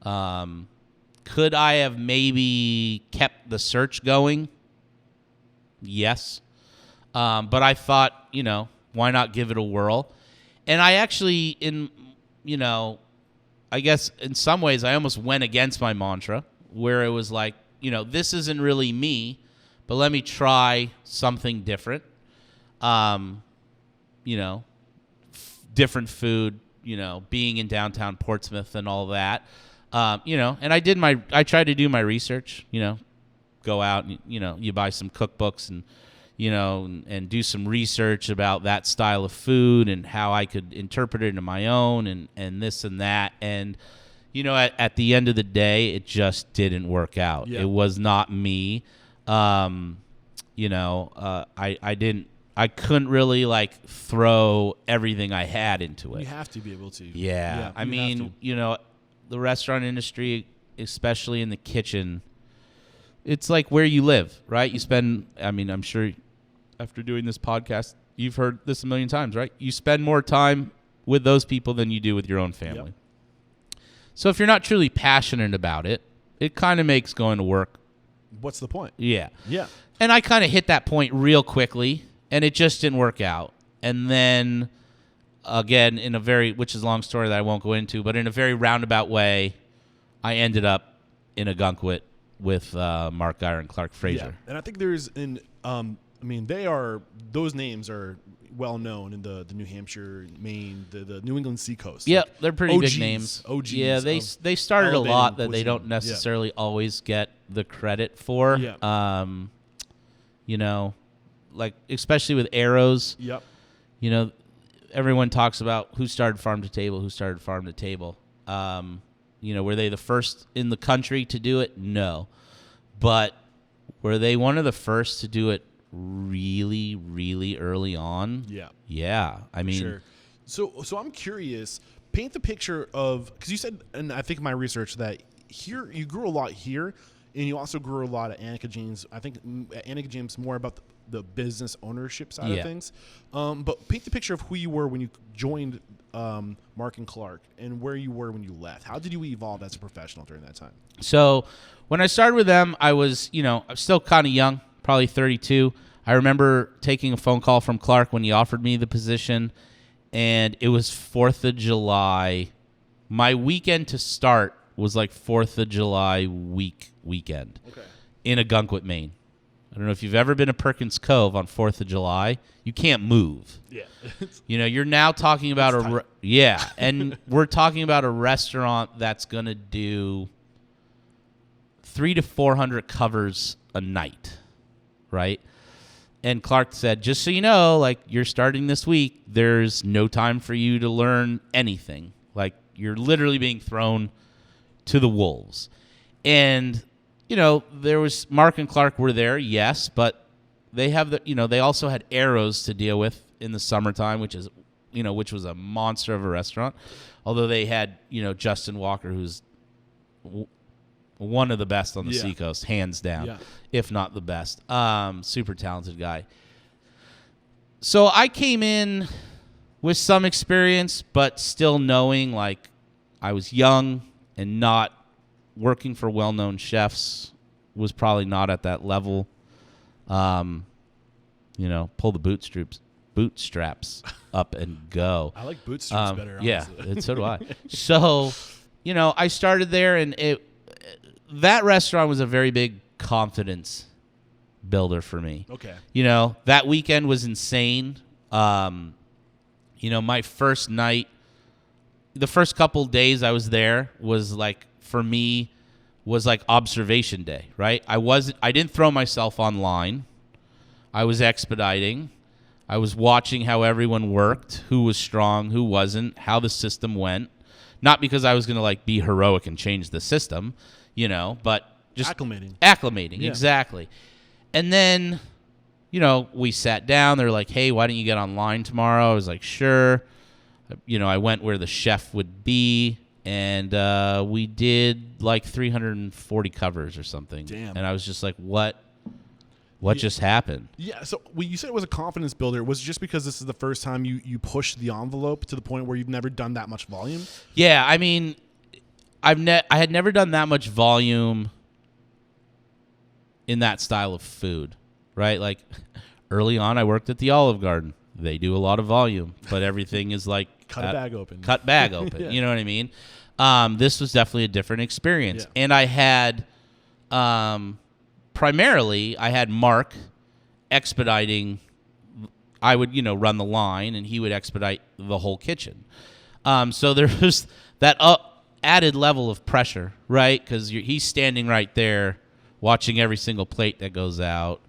Could I have maybe kept the search going? Yes. But I thought, why not give it a whirl? And I actually, I guess in some ways I almost went against my mantra where it was like, this isn't really me, but let me try something different. Different food, being in downtown Portsmouth and all that. And I tried to do my research, go out and, you buy some cookbooks and, and do some research about that style of food and how I could interpret it into my own and this and that. And, at the end of the day, it just didn't work out. Yeah. It was not me. I couldn't really throw everything I had into it. You have to be able to. Yeah. I mean, the restaurant industry, especially in the kitchen, it's like where you live, right? You spend, I'm sure after doing this podcast, you've heard this a million times, right? You spend more time with those people than you do with your own family. Yep. So if you're not truly passionate about it, it kind of makes going to work. What's the point? Yeah. Yeah. And I kind of hit that point real quickly, and it just didn't work out. And then, again, which is a long story that I won't go into, but in a very roundabout way, I ended up in a gunkwit with Mark Geyer and Clark Fraser. Yeah. And I think there's those names are well known in the New Hampshire, Maine, the New England seacoast. Yeah, they're pretty big names. OGs. Yeah, they started a lot that they don't necessarily always get the credit for. Yeah. Especially with arrows. Yep. Everyone talks about who started farm to table. Were they the first in the country to do it? No. But were they one of the first to do it really, really early on? Yeah. Yeah. Sure. So I'm curious, paint the picture of, because you said, and I think my research, that here you grew a lot here, and you also grew a lot at Anneke Jans. I think Anneke Jans more about the business ownership side of things. But paint the picture of who you were when you joined Mark and Clark and where you were when you left. How did you evolve as a professional during that time? So when I started with them, I was, I was still kind of young, probably 32. I remember taking a phone call from Clark when he offered me the position, and it was 4th of July. My weekend to start was like 4th of July weekend in Agunquit, Maine. I don't know if you've ever been to Perkins Cove on 4th of July. You can't move. Yeah. You're now talking about and we're talking about a restaurant that's going to do 300 to 400 covers a night, right? And Clark said, just so you know, you're starting this week, there's no time for you to learn anything. You're literally being thrown to the wolves. And there was Mark and Clark were there, yes, but they have they also had arrows to deal with in the summertime, which was a monster of a restaurant. Although they had, Justin Walker, who's one of the best on the Yeah. seacoast, hands down, Yeah. if not the best. Super talented guy. So I came in with some experience, but still knowing like I was young and not working for well-known chefs was probably not at that level. Pull the bootstraps up and go. I like bootstraps better. Yeah, Honestly. and so do I. So, I started there, and that restaurant was a very big confidence builder for me. Okay. That weekend was insane. My first night, the first couple days I was there was like, for me, was like observation day, right? I didn't throw myself online. I was expediting. I was watching how everyone worked, who was strong, who wasn't, how the system went. Not because I was going to like be heroic and change the system, but just acclimating, Yeah. exactly. And then, we sat down. They're like, hey, why don't you get online tomorrow? I was like, sure. I went where the chef would be, and we did like 340 covers or something. Damn. And I was just like, what just happened? Yeah, so when you said it was a confidence builder, was it just because this is the first time you pushed the envelope to the point where you've never done that much volume? Yeah, I mean, I had never done that much volume in that style of food, right? Like early on, I worked at the Olive Garden. They do a lot of volume, but everything is like Cut bag open. Yeah. You know what I mean? This was definitely a different experience, Yeah. and I had primarily I had Mark expediting. I would run the line, and he would expedite the whole kitchen. So there was that added level of pressure, right? Because he's standing right there, watching every single plate that goes out,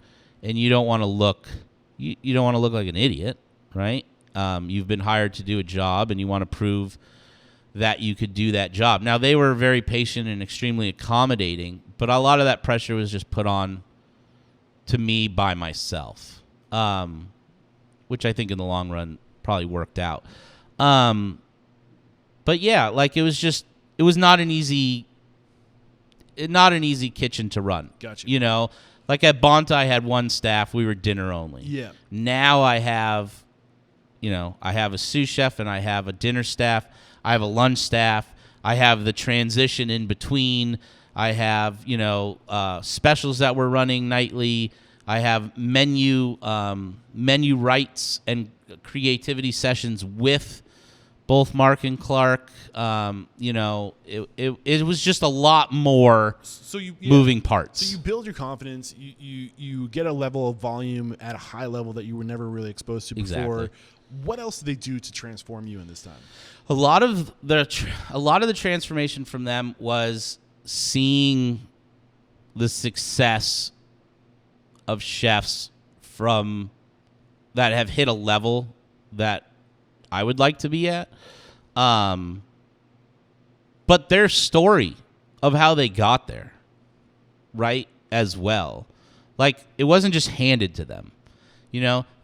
and you don't want to look. You don't want to look like an idiot, right? You've been hired to do a job, and you want to prove that you could do that job. Now, they were very patient and extremely accommodating, but a lot of that pressure was just put on to me by myself, which I think in the long run probably worked out. But yeah, like it was not an easy kitchen to run. Gotcha. Like at Bonta, I had one staff. We were dinner only. Yeah. Now I have a sous chef and I have a dinner staff. I have a lunch staff. I have the transition in between. I have, specials that we're running nightly. I have menu rights and creativity sessions with both Mark and Clark. It was just a lot more moving parts. So you build your confidence. You get a level of volume at a high level that you were never really exposed to before. Exactly. What else did they do to transform you in this time? A lot of the transformation from them was seeing the success of chefs from that have hit a level that I would like to be at. But their story of how they got there, right, as well. Like, it wasn't just handed to them.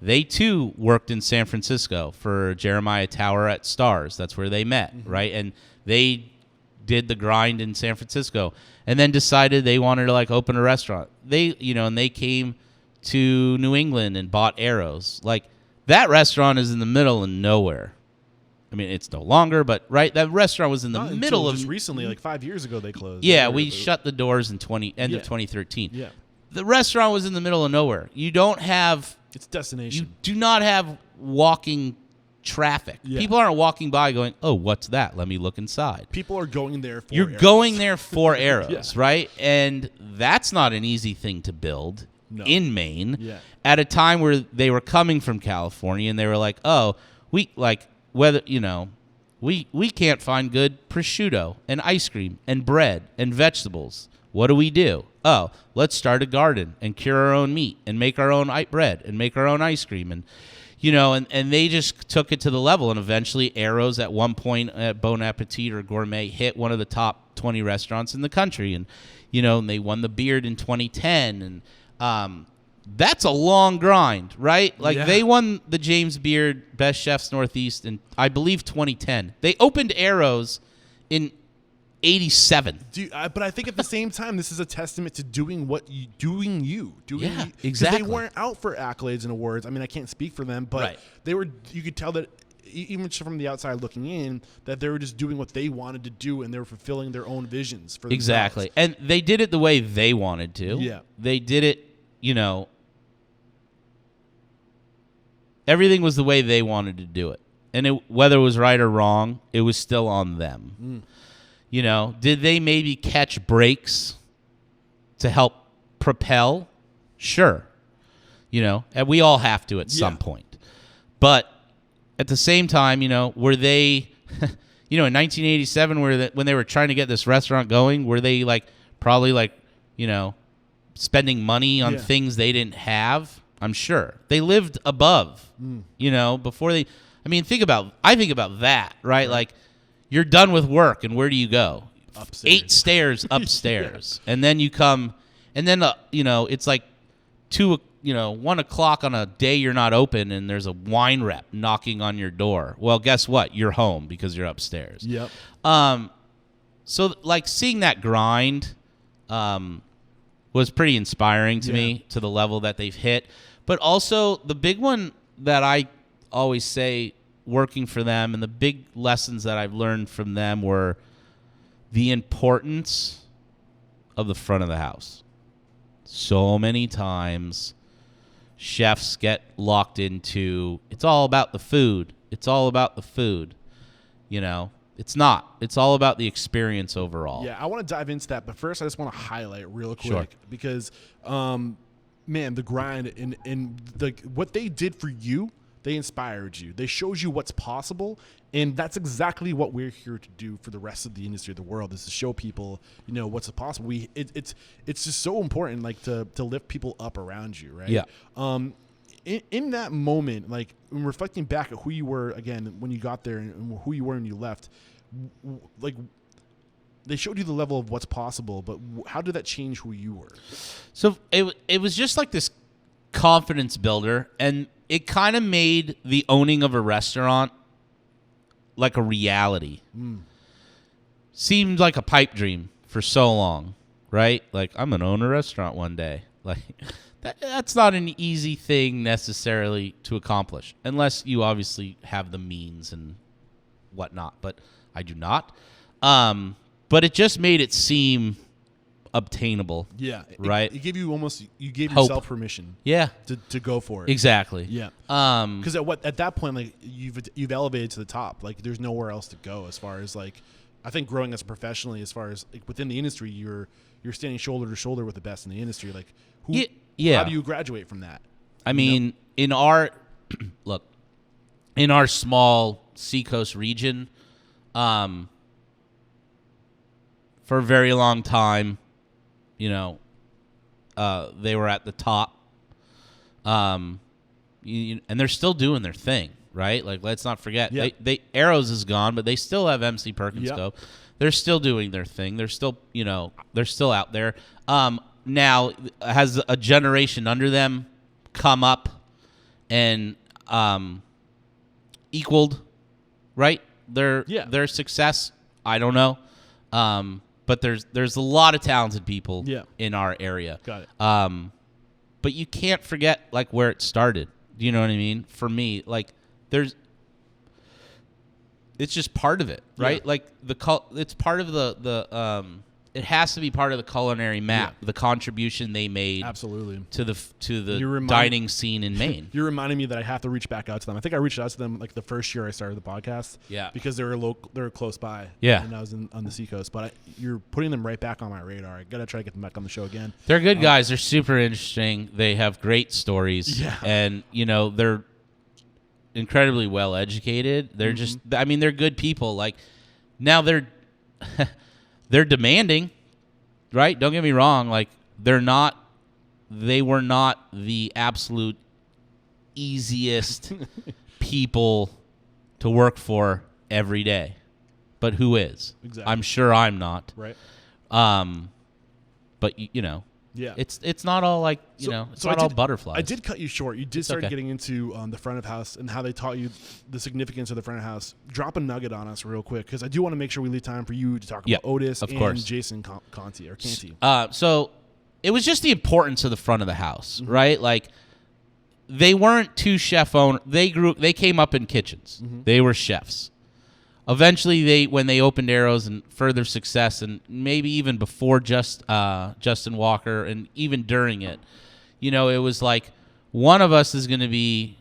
They too worked in San Francisco for Jeremiah Tower at Stars. That's where they met, right? And they did the grind in San Francisco and then decided they wanted to like open a restaurant. And they came to New England and bought Arrows. Like, that restaurant is in the middle of nowhere. I mean, it's no longer, but right, that restaurant was in the middle of just recently, like 5 years ago, they closed. Yeah, we shut the doors in end of 2013. Yeah, the restaurant was in the middle of nowhere. You don't have it's destination. You do not have walking traffic. Yeah. People aren't walking by going, "Oh, what's that? Let me look inside." People are going there for. You're Arrows. going there for Arrows, Yeah. right? And that's not an easy thing to build in Maine. Yeah. At a time where they were coming from California and they were like, "Oh, we can't find good prosciutto and ice cream and bread and vegetables. What do? Oh, let's start a garden and cure our own meat and make our own bread and make our own ice cream." And and they just took it to the level, and eventually Arrows at one point at Bon Appetit or Gourmet hit one of the top 20 restaurants in the country, and and they won the Beard in 2010, and that's a long grind, right? Like, they won the James Beard Best Chefs Northeast in, I believe, 2010. They opened Arrows in 1987. But I think at the same time, this is a testament to doing you. Yeah, exactly. They weren't out for accolades and awards. I mean, I can't speak for them, but Right. they were. You could tell that even from the outside looking in, that they were just doing what they wanted to do, and they were fulfilling their own visions for themselves. Exactly. And they did it the way they wanted to. Yeah. They did it, everything was the way they wanted to do it. And whether it was right or wrong, it was still on them. Did they maybe catch breaks to help propel? Sure. And we all have to at some point. But at the same time, were they, in 1987, when they were trying to get this restaurant going, were they probably spending money on things they didn't have? I'm sure they lived above, before they. I mean, I think about that, right? Like, you're done with work, and where do you go? Upstairs. 8 stairs upstairs, and then you come, and then it's like 1 o'clock on a day you're not open, and there's a wine rep knocking on your door. Well, guess what? You're home because you're upstairs. Yep. So seeing that grind, was pretty inspiring to me, to the level that they've hit. But also the big one that I always say working for them, and the big lessons that I've learned from them, were the importance of the front of the house. So many times chefs get locked into, it's all about the food. It's all about the food. It's not. It's all about the experience overall. Yeah, I want to dive into that, but first I just want to highlight real quick, Sure. because man, the grind and what they did for you, they inspired you. They showed you what's possible, and that's exactly what we're here to do for the rest of the industry of the world, is to show people, what's possible. It's just so important, to lift people up around you, right? Yeah. In that moment, when reflecting back at who you were again when you got there and who you were when you left, they showed you the level of what's possible, but how did that change who you were? So it was just like this confidence builder, and it kind of made the owning of a restaurant like a reality. Seemed like a pipe dream for so long, right? I'm going to own a restaurant one day. That's not an easy thing necessarily to accomplish, unless you obviously have the means and whatnot, but I do not. But it just made it seem obtainable. Yeah. Right? It gave you gave Hope. yourself permission. Yeah. To go for it. Exactly. Yeah. Because at that point, you've elevated to the top. There's nowhere else to go as far as I think growing as professionally, as far as within the industry, you're standing shoulder to shoulder with the best in the industry. How do you graduate from that? I mean, in our in our small seacoast region, for a very long time, they were at the top, and they're still doing their thing, right? Let's not forget, they Arrows is gone, but they still have MC Perkins Cove. They're still doing their thing. They're still, they're still out there. Now, has a generation under them come up and equaled, right? Their success? I don't know. But there's a lot of talented people in our area. Got it. But you can't forget where it started. Do you know what I mean? For me, it's just part of it, right? Yeah. It's part of the it has to be part of the culinary map, the contribution they made absolutely to the dining scene in Maine. You're reminding me that I have to reach back out to them. I think I reached out to them the first year I started the podcast. Yeah. Because they were close by. Yeah. And I was on the seacoast. But you're putting them right back on my radar. I got to try to get them back on the show again. They're good guys. They're super interesting. They have great stories. Yeah. And, they're incredibly well educated. They're just, they're good people. Now they're they're demanding, right? Don't get me wrong. They were not the absolute easiest people to work for every day. But who is? Exactly. I'm sure I'm not. Right. But Yeah. It's not all like, it's not all butterflies. I did cut you short. You did start okay. getting into the front of house and how they taught you the significance of the front of house. Drop a nugget on us real quick, because I do want to make sure we leave time for you to talk about Otis and Jason Conti or Canty. So it was just the importance of the front of the house, right? Like, they weren't two chef owners. They came up in kitchens. They were chefs. Eventually, when they opened Arrows and further success, and maybe even before Justin Walker, and even during it, it was like one of us is going to be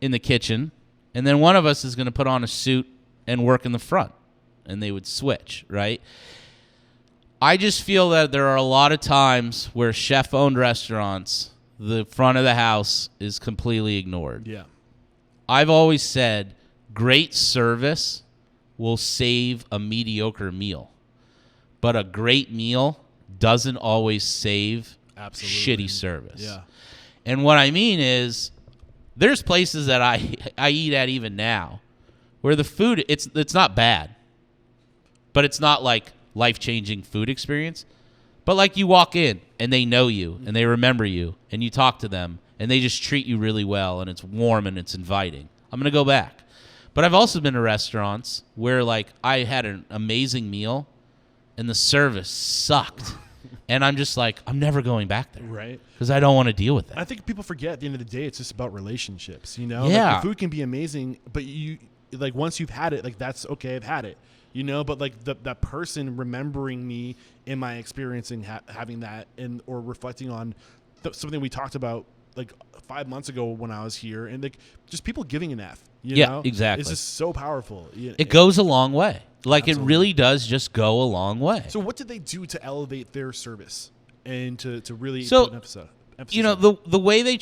in the kitchen, and then one of us is going to put on a suit and work in the front, and they would switch, right? I just feel that there are a lot of times where chef-owned restaurants, the front of the house is completely ignored. Yeah. I've always said great service will save a mediocre meal, but a great meal doesn't always save shitty service. Yeah. And what I mean is, there's places that I eat at even now where the food, it's not bad, but it's not like life-changing food experience. But like, you walk in and they know you and they remember you and you talk to them and they just treat you really well and it's warm and it's inviting. I'm going to go back. But I've also been to restaurants where, like, I had an amazing meal and the service sucked. And I'm just like, I'm never going back there. Right. Because I don't want to deal with that. I think people forget at the end of the day, it's just about relationships, Yeah. Like, the food can be amazing, but once you've had it, like, that's okay, I've had it. But like that person remembering me in my experience and having that, or reflecting on something we talked about like 5 months ago when I was here, and like, just people giving an F. You know? Exactly. It's just so powerful. It goes a long way. Like, absolutely. It really does just go a long way. So what did they do to elevate their service and to really put an emphasis the way they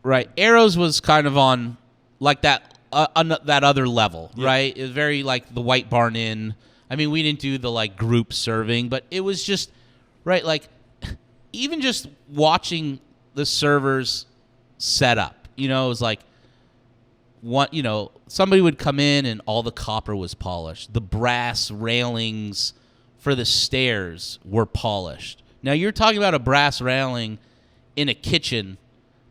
right, Arrows was kind of on like that. That other level, right? It was very like the White Barn Inn. I mean, we didn't do the like group serving, but it was just, right, like, even just watching the servers set up, it was like, somebody would come in and all the copper was polished. The brass railings for the stairs were polished. Now, you're talking about a brass railing in a kitchen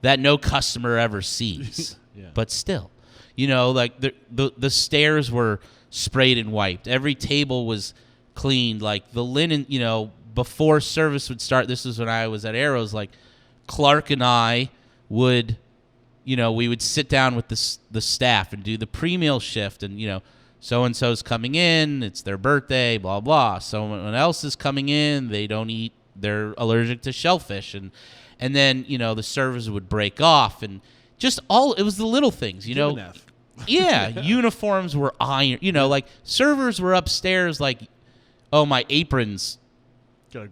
that no customer ever sees, but still. Like, the stairs were sprayed and wiped. Every table was cleaned. Like, the linen, before service would start, this is when I was at Arrows, like, Clark and I would, we would sit down with the staff and do the pre-meal shift, and, so-and-so's coming in, it's their birthday, blah, blah. Someone else is coming in, they don't eat, they're allergic to shellfish. And then, the servers would break off, and just it was the little things, uniforms were ironed, like, servers were upstairs like, oh, my apron's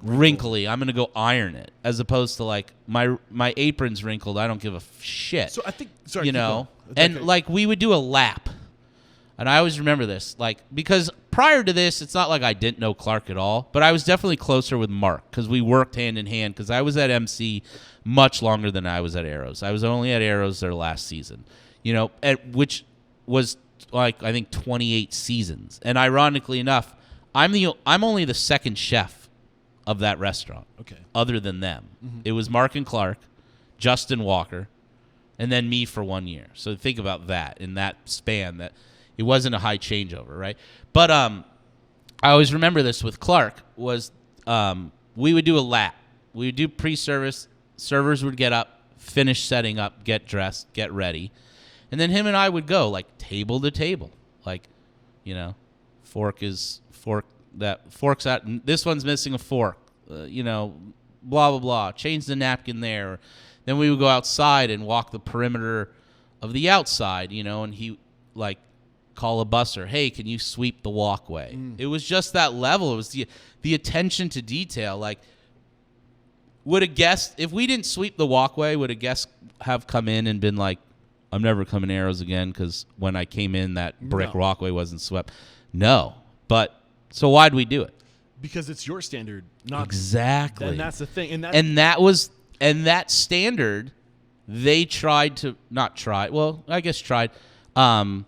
wrinkly, I'm going to go iron it, as opposed to like, my apron's wrinkled, I don't give a shit. So I think, and like, we would do a lap. And I always remember this, like, because prior to this, it's not like I didn't know Clark at all, but I was definitely closer with Mark because we worked hand in hand, because I was at MC much longer than I was at Arrows. I was only at Arrows their last season, which was like, I think 28 seasons. And ironically enough, I'm only the second chef of that restaurant. Okay. Other than them. Mm-hmm. It was Mark and Clark, Justin Walker, and then me for 1 year. So think about that in that span, that it wasn't a high changeover, right? But I always remember this with Clark was we would do a lap. We would do pre-service. Servers would get up, finish setting up, get dressed, get ready. And then him and I would go, like, table to table. Like, fork's out. This one's missing a fork. Blah, blah, blah. Change the napkin there. Then we would go outside and walk the perimeter of the outside, and he, like, call a busser. Hey, can you sweep the walkway? It was just that level. It was the attention to detail. Like, would a guest, if we didn't sweep the walkway, would a guest have come in and been like, I'm never coming to Arrows again because when I came in, that brick walkway wasn't swept? No. But so why'd we do it? Because it's your standard, not exactly. And that's the thing. And that standard, they tried to not try. Well, I guess tried. And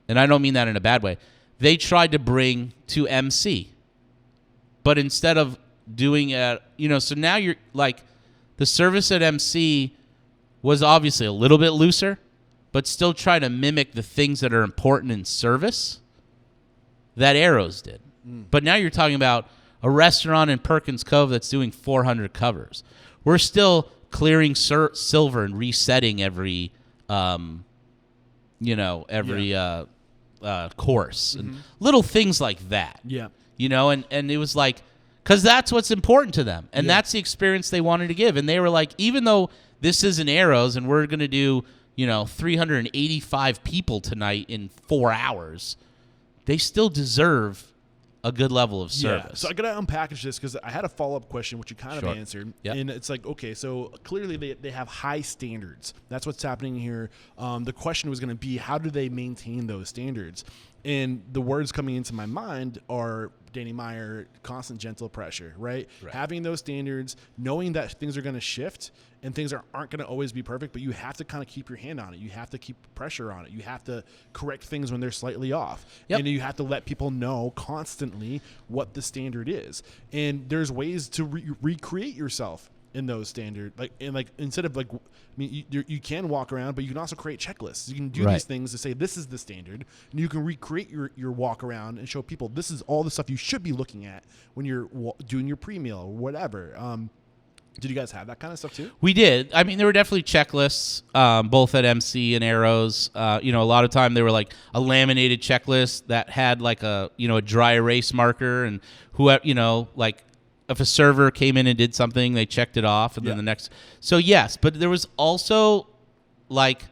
I don't mean that in a bad way. They tried to bring to MC, but instead of doing at, so now you're like, the service at MC was obviously a little bit looser, but still try to mimic the things that are important in service that Arrows did. But now you're talking about a restaurant in Perkins Cove that's doing 400 covers. We're still clearing silver and resetting every course and little things like that. Yeah. And it was like, because that's what's important to them, and that's the experience they wanted to give. And they were like, even though this isn't Arrows and we're going to do 385 people tonight in 4 hours, they still deserve a good level of service. Yeah. So I got to unpackage this because I had a follow-up question, which you kind of answered. Yep. And it's like, okay, so clearly they have high standards. That's what's happening here. The question was going to be, how do they maintain those standards? And the words coming into my mind are Danny Meyer, constant gentle pressure, right? Having those standards, knowing that things are going to shift and things aren't going to always be perfect, but you have to kind of keep your hand on it. You have to keep pressure on it. You have to correct things when they're slightly off. Yep. And you have to let people know constantly what the standard is. And there's ways to recreate yourself in those standards, instead of you can walk around, but you can also create checklists. You can do these things to say this is the standard, and you can recreate your walk around and show people this is all the stuff you should be looking at when you're doing your pre-meal or whatever. Did you guys have that kind of stuff too? We did. I mean, there were definitely checklists, both at MC and Arrows. A lot of time they were like a laminated checklist that had like a dry erase marker, and if a server came in and did something, they checked it off, and then the next. So yes, but there was also look,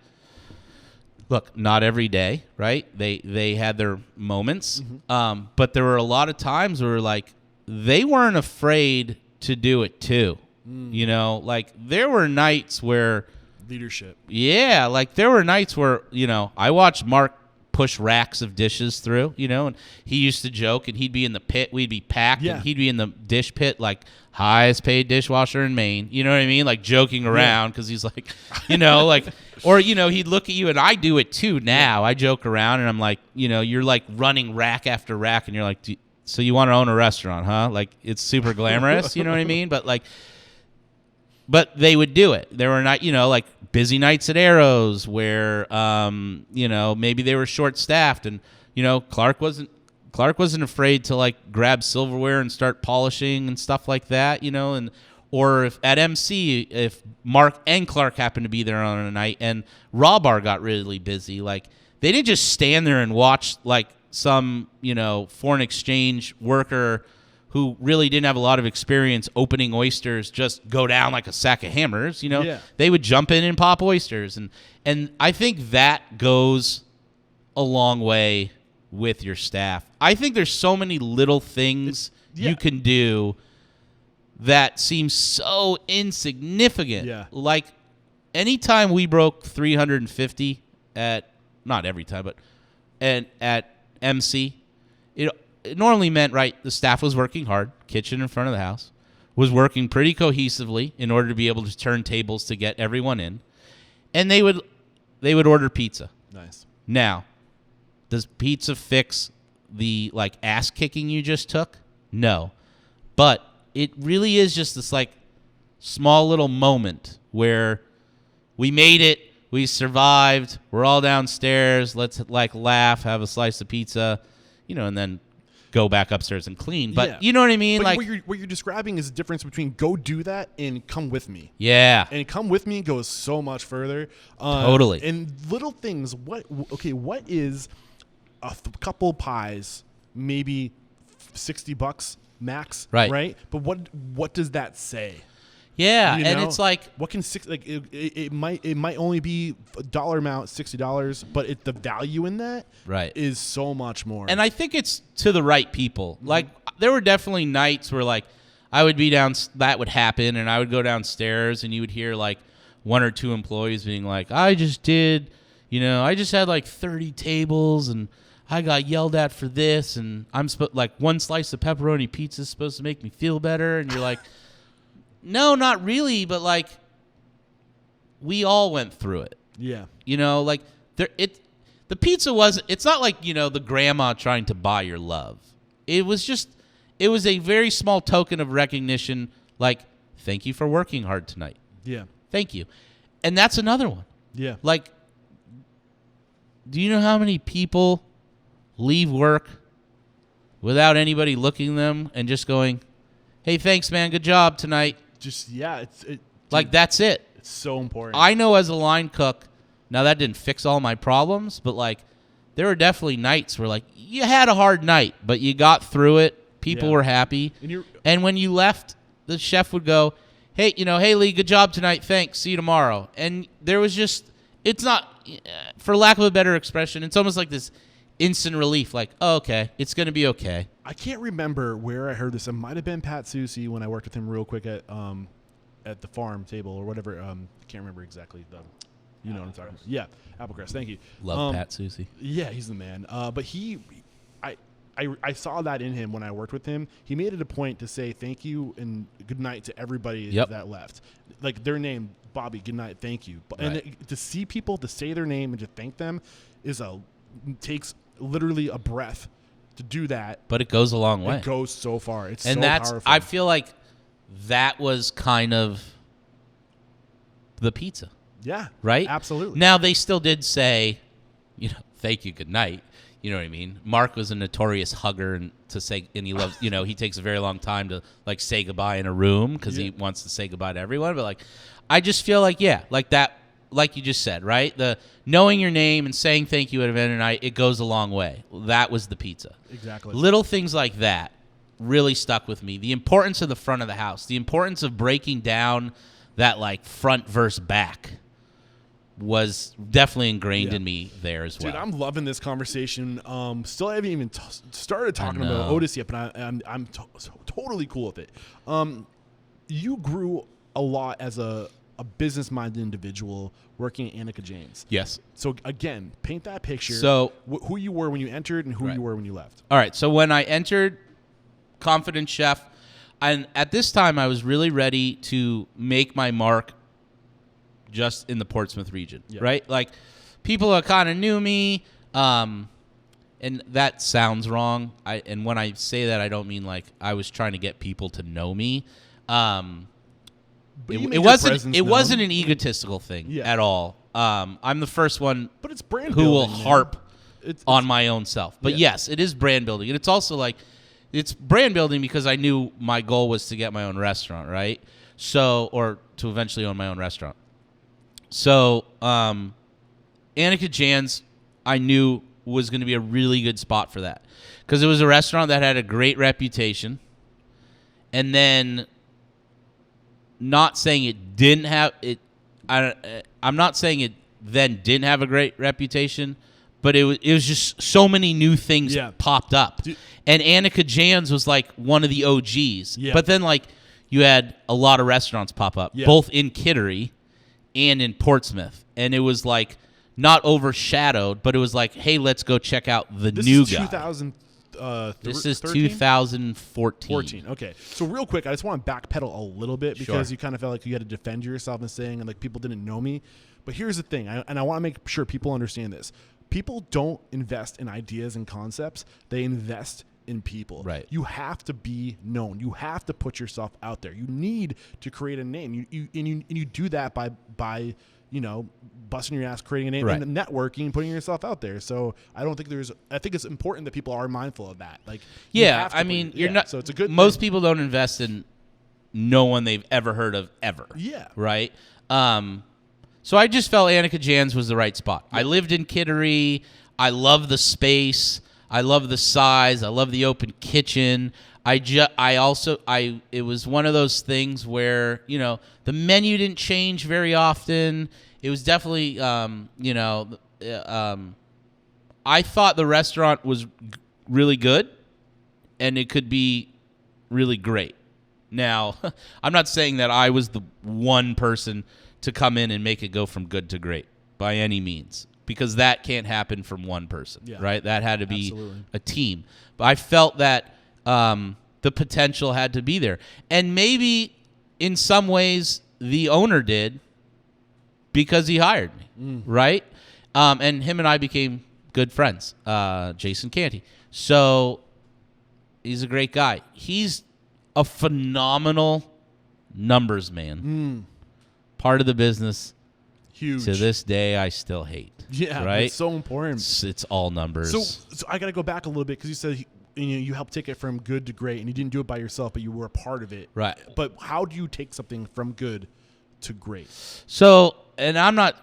not every day, right? They had their moments, but there were a lot of times where they weren't afraid to do it too. There were nights where leadership. Yeah, there were nights where I watched Mark push racks of dishes through, and he used to joke, and he'd be in the pit, we'd be packed, and he'd be in the dish pit, highest paid dishwasher in Maine, you know what I mean? Joking around, because he's or, he'd look at you, and I do it too now. I joke around, and I'm like, you're running rack after rack, and you're like, so you want to own a restaurant, huh? It's super glamorous, you know what I mean? But they would do it. There were not, busy nights at Arrows where, maybe they were short-staffed, and Clark wasn't afraid to grab silverware and start polishing and stuff like that, or if at MC, if Mark and Clark happened to be there on a night and Raw Bar got really busy, they didn't just stand there and watch some foreign exchange worker who really didn't have a lot of experience opening oysters just go down like a sack of hammers, They would jump in and pop oysters. And I think that goes a long way with your staff. I think there's so many little things you can do that seem so insignificant. Yeah. Anytime we broke 350 not every time, but at MC, it normally meant, the staff was working hard, kitchen in front of the house, was working pretty cohesively in order to be able to turn tables to get everyone in, and they would order pizza. Nice. Now, does pizza fix the ass kicking you just took? No, but it really is just this small little moment where we made it, we survived, we're all downstairs, let's laugh, have a slice of pizza, and then go back upstairs and clean. But you know what I mean? But what you're describing is the difference between go do that and come with me. Yeah. And come with me goes so much further. Totally. And little things, what is a couple pies, maybe $60 max, right? But what does that say? Yeah, and it's what can it might only be a dollar amount, $60, but the value in that is so much more. And I think it's to the right people. There were definitely nights where I would be that would happen, and I would go downstairs, and you would hear one or two employees being I just had 30 tables, and I got yelled at for this, and I'm one slice of pepperoni pizza is supposed to make me feel better, and you're like. No, not really, but we all went through it. Yeah. The pizza it's not the grandma trying to buy your love. It was just it was a very small token of recognition, like, thank you for working hard tonight. Yeah. Thank you. And that's another one. Yeah. Like, do you know how many people leave work without anybody looking at them and just going, hey, thanks, man, good job tonight? Just, yeah. Like, that's it. It's so important. I know as a line cook, now that didn't fix all my problems, but, like, there were definitely nights where, like, you had a hard night, but you got through it. People were happy. And when you left, the chef would go, hey, hey, Lee, good job tonight. Thanks. See you tomorrow. And there was just, it's not, for lack of a better expression, it's almost like this instant relief. Like, oh, okay, it's going to be okay. I can't remember where I heard this. It might have been Pat Susi when I worked with him real quick at the farm table or whatever. I can't remember exactly. You know what I'm talking about. Yeah, Applecrest. Thank you. Love Pat Susi. Yeah, he's the man. But I saw that in him when I worked with him. He made it a point to say thank you and good night to everybody that left. Like their name, Bobby, good night, thank you. And to see people to say their name and to thank them takes literally a breath to do that. But it goes a long way. It goes so far. It's and so that's powerful. I feel like that was kind of the pizza. Yeah. Right? Absolutely. Now they still did say, thank you, good night. You know what I mean? Mark was a notorious hugger and he loves, he takes a very long time to like say goodbye in a room because he wants to say goodbye to everyone. But like, I just feel like, like that, like you just said, right? The knowing your name and saying thank you at event and night, it goes a long way. That was the pizza. Exactly. Little things like that really stuck with me. The importance of the front of the house, the importance of breaking down that like front versus back was definitely ingrained in me there as well. Dude, I'm loving this conversation. Still haven't even started talking about Otis yet, but I'm totally cool with it. You grew a lot as a business-minded individual working at Anneke Jans. Yes. So, again, paint that picture. So, who you were when you entered and who you were when you left. All right. So when I entered Confident Chef, and at this time I was really ready to make my mark just in the Portsmouth region, right? Like people kind of knew me, and that sounds wrong. And when I say that, I don't mean like I was trying to get people to know me. It wasn't an egotistical thing at all. I'm the first one, but it's brand who will building, harp it's on my own self. But yes, it is brand building, and it's also like it's brand building because I knew my goal was to get my own restaurant, right? So, or to eventually own my own restaurant. So, Anneke Jans, I knew was going to be a really good spot for that because it was a restaurant that had a great reputation, and then not saying it didn't have it. I'm not saying it then didn't have a great reputation, but it was just so many new things popped up, and Anneke Jans was like one of the OGs. Yeah. But then like you had a lot of restaurants pop up, both in Kittery and in Portsmouth, and it was like not overshadowed, but it was like, hey, let's go check out the new guy. 2000. This is 13? 2014. Okay. So real quick, I just want to backpedal a little bit because you kind of felt like you had to defend yourself and saying and like people didn't know me. But here's the thing, and I want to make sure people understand this. People don't invest in ideas and concepts. They invest in people. Right. You have to be known. You have to put yourself out there. You need to create a name. You do that by busting your ass, creating a name, and networking, putting yourself out there. So I think it's important that people are mindful of that. Like, you're not. So it's a good. Most thing. people don't invest in no one they've ever heard of ever. Yeah. Right. So I just felt Anneke Jans was the right spot. I lived in Kittery. I love the space. I love the size. I love the open kitchen. It was one of those things where, the menu didn't change very often. It was definitely, I thought the restaurant was really good and it could be really great. Now, I'm not saying that I was the one person to come in and make it go from good to great by any means, because that can't happen from one person, right? That had to be a team. But I felt that the potential had to be there. And maybe in some ways the owner did because he hired me, right? And him and I became good friends, Jason Canty. So He's a great guy. He's a phenomenal numbers man. Part of the business. Huge. To this day, I still hate. Yeah, right? It's so important. It's all numbers. So I got to go back a little bit because you said you helped take it from good to great, and you didn't do it by yourself, but you were a part of it. Right. But how do you take something from good to great? So, and I'm not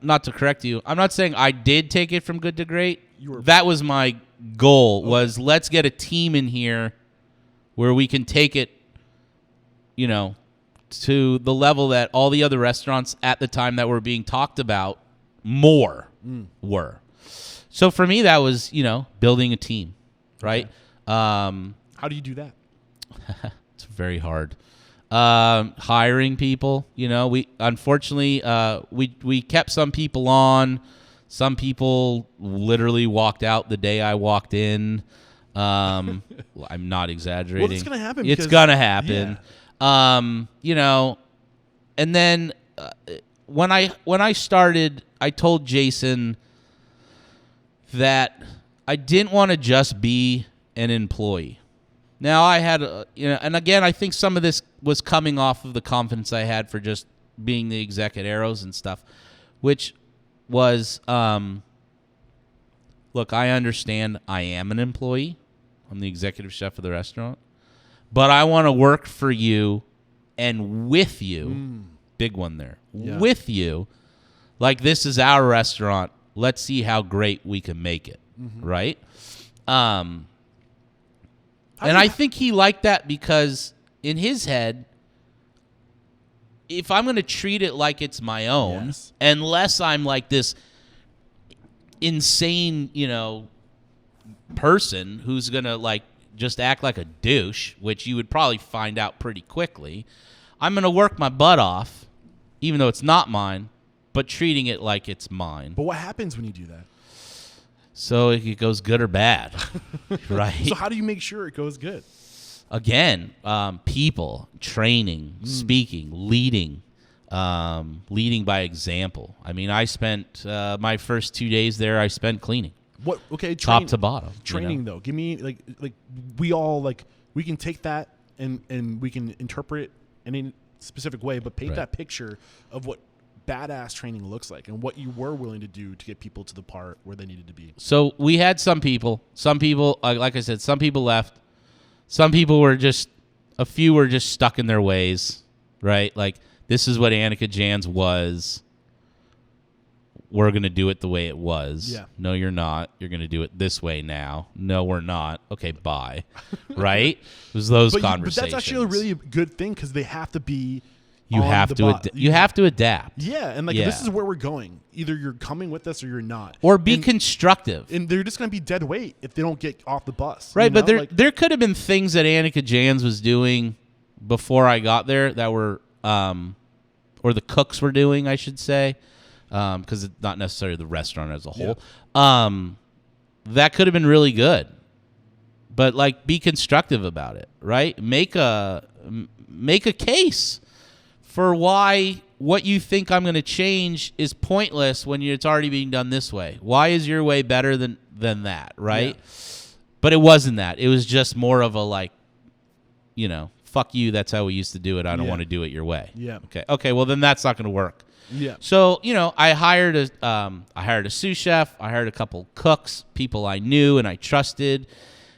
not to correct you. I'm not saying I did take it from good to great. That was my goal. Was let's get a team in here where we can take it, to the level that all the other restaurants at the time that were being talked about more were. So for me, that was, building a team, right? Okay. How do you do that? It's very hard. Hiring people, we unfortunately, we kept some people on. Some people literally walked out the day I walked in. I'm not exaggerating. Well, it's going to happen. It's going to happen. Yeah. And then when I started, I told Jason that I didn't want to just be an employee. Now I had, and again, I think some of this was coming off of the confidence I had for just being the exec at Arrows and stuff, which was, look, I understand I am an employee. I'm the executive chef of the restaurant. But I want to work for you and with you. Big one there. Yeah. With you. Like, this is our restaurant. Let's see how great we can make it. Right? And I think he liked that because in his head, if I'm going to treat it like it's my own, unless I'm like this insane, person who's going to just act like a douche, which you would probably find out pretty quickly, I'm going to work my butt off, even though it's not mine, but treating it like it's mine. But what happens when you do that? So it goes good or bad, right? So how do you make sure it goes good? Again, people, training, speaking, leading by example. I mean, I spent my first 2 days there, I spent cleaning. What? Okay, top to bottom. Training though. Give me like we all we can take that and we can interpret in a specific way, but paint that picture of what badass training looks like and what you were willing to do to get people to the part where they needed to be. So we had some people, like I said, some people left. Some people were a few were just stuck in their ways, right? Like, this is what Anneke Jans was. We're going to do it the way it was. Yeah. No, you're not. You're going to do it this way now. No, we're not. Okay, bye. Right? It was those conversations. But that's actually a really good thing because they have to be You have to adapt. Yeah, and this is where we're going. Either you're coming with us or you're not. Or be constructive. And they're just going to be dead weight if they don't get off the bus. Right, but there could have been things that Anneke Jans was doing before I got there that were, or the cooks were doing, I should say, because it's not necessarily the restaurant as a whole. Yeah. That could have been really good. But, be constructive about it, right? Make a case for why what you think I'm going to change is pointless when it's already being done this way. Why is your way better than that, right? Yeah. But it wasn't that. It was just more of a fuck you, that's how we used to do it. I don't want to do it your way. Yeah. Okay, well then that's not going to work. Yeah. So, I hired a sous chef, I hired a couple cooks, people I knew and I trusted,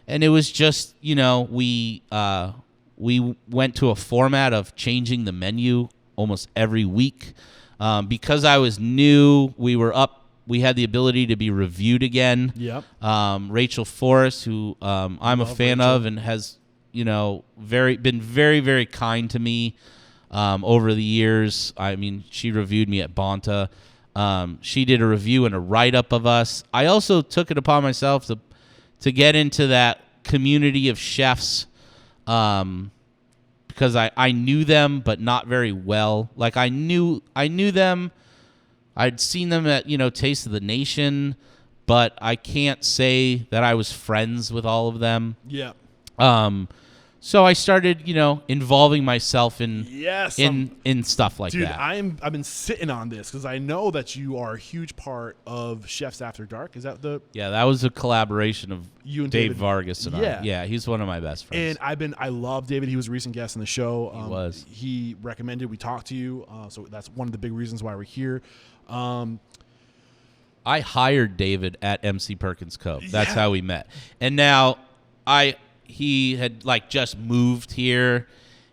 and it was just, we went to a format of changing the menu almost every week. Because I was new, we had the ability to be reviewed again. Yep. Rachel Forrest, who I'm a fan of and has, been very, very kind to me over the years. I mean, she reviewed me at Bonta. She did a review and a write-up of us. I also took it upon myself to get into that community of chefs, because I knew them, but not very well. I knew them. I'd seen them at, Taste of the Nation, but I can't say that I was friends with all of them. Yeah. So I started, involving myself in Yes, in stuff like dude, that. I've been sitting on this because I know that you are a huge part of Chefs After Dark. Is that Yeah, that was a collaboration of you and Dave David Vargas and Yeah. I. Yeah, he's one of my best friends. And I love David. He was a recent guest on the show. He was. He recommended we talk to you. So that's one of the big reasons why we're here. I hired David at MC Perkins Cove. That's Yeah. how we met. And now he had just moved here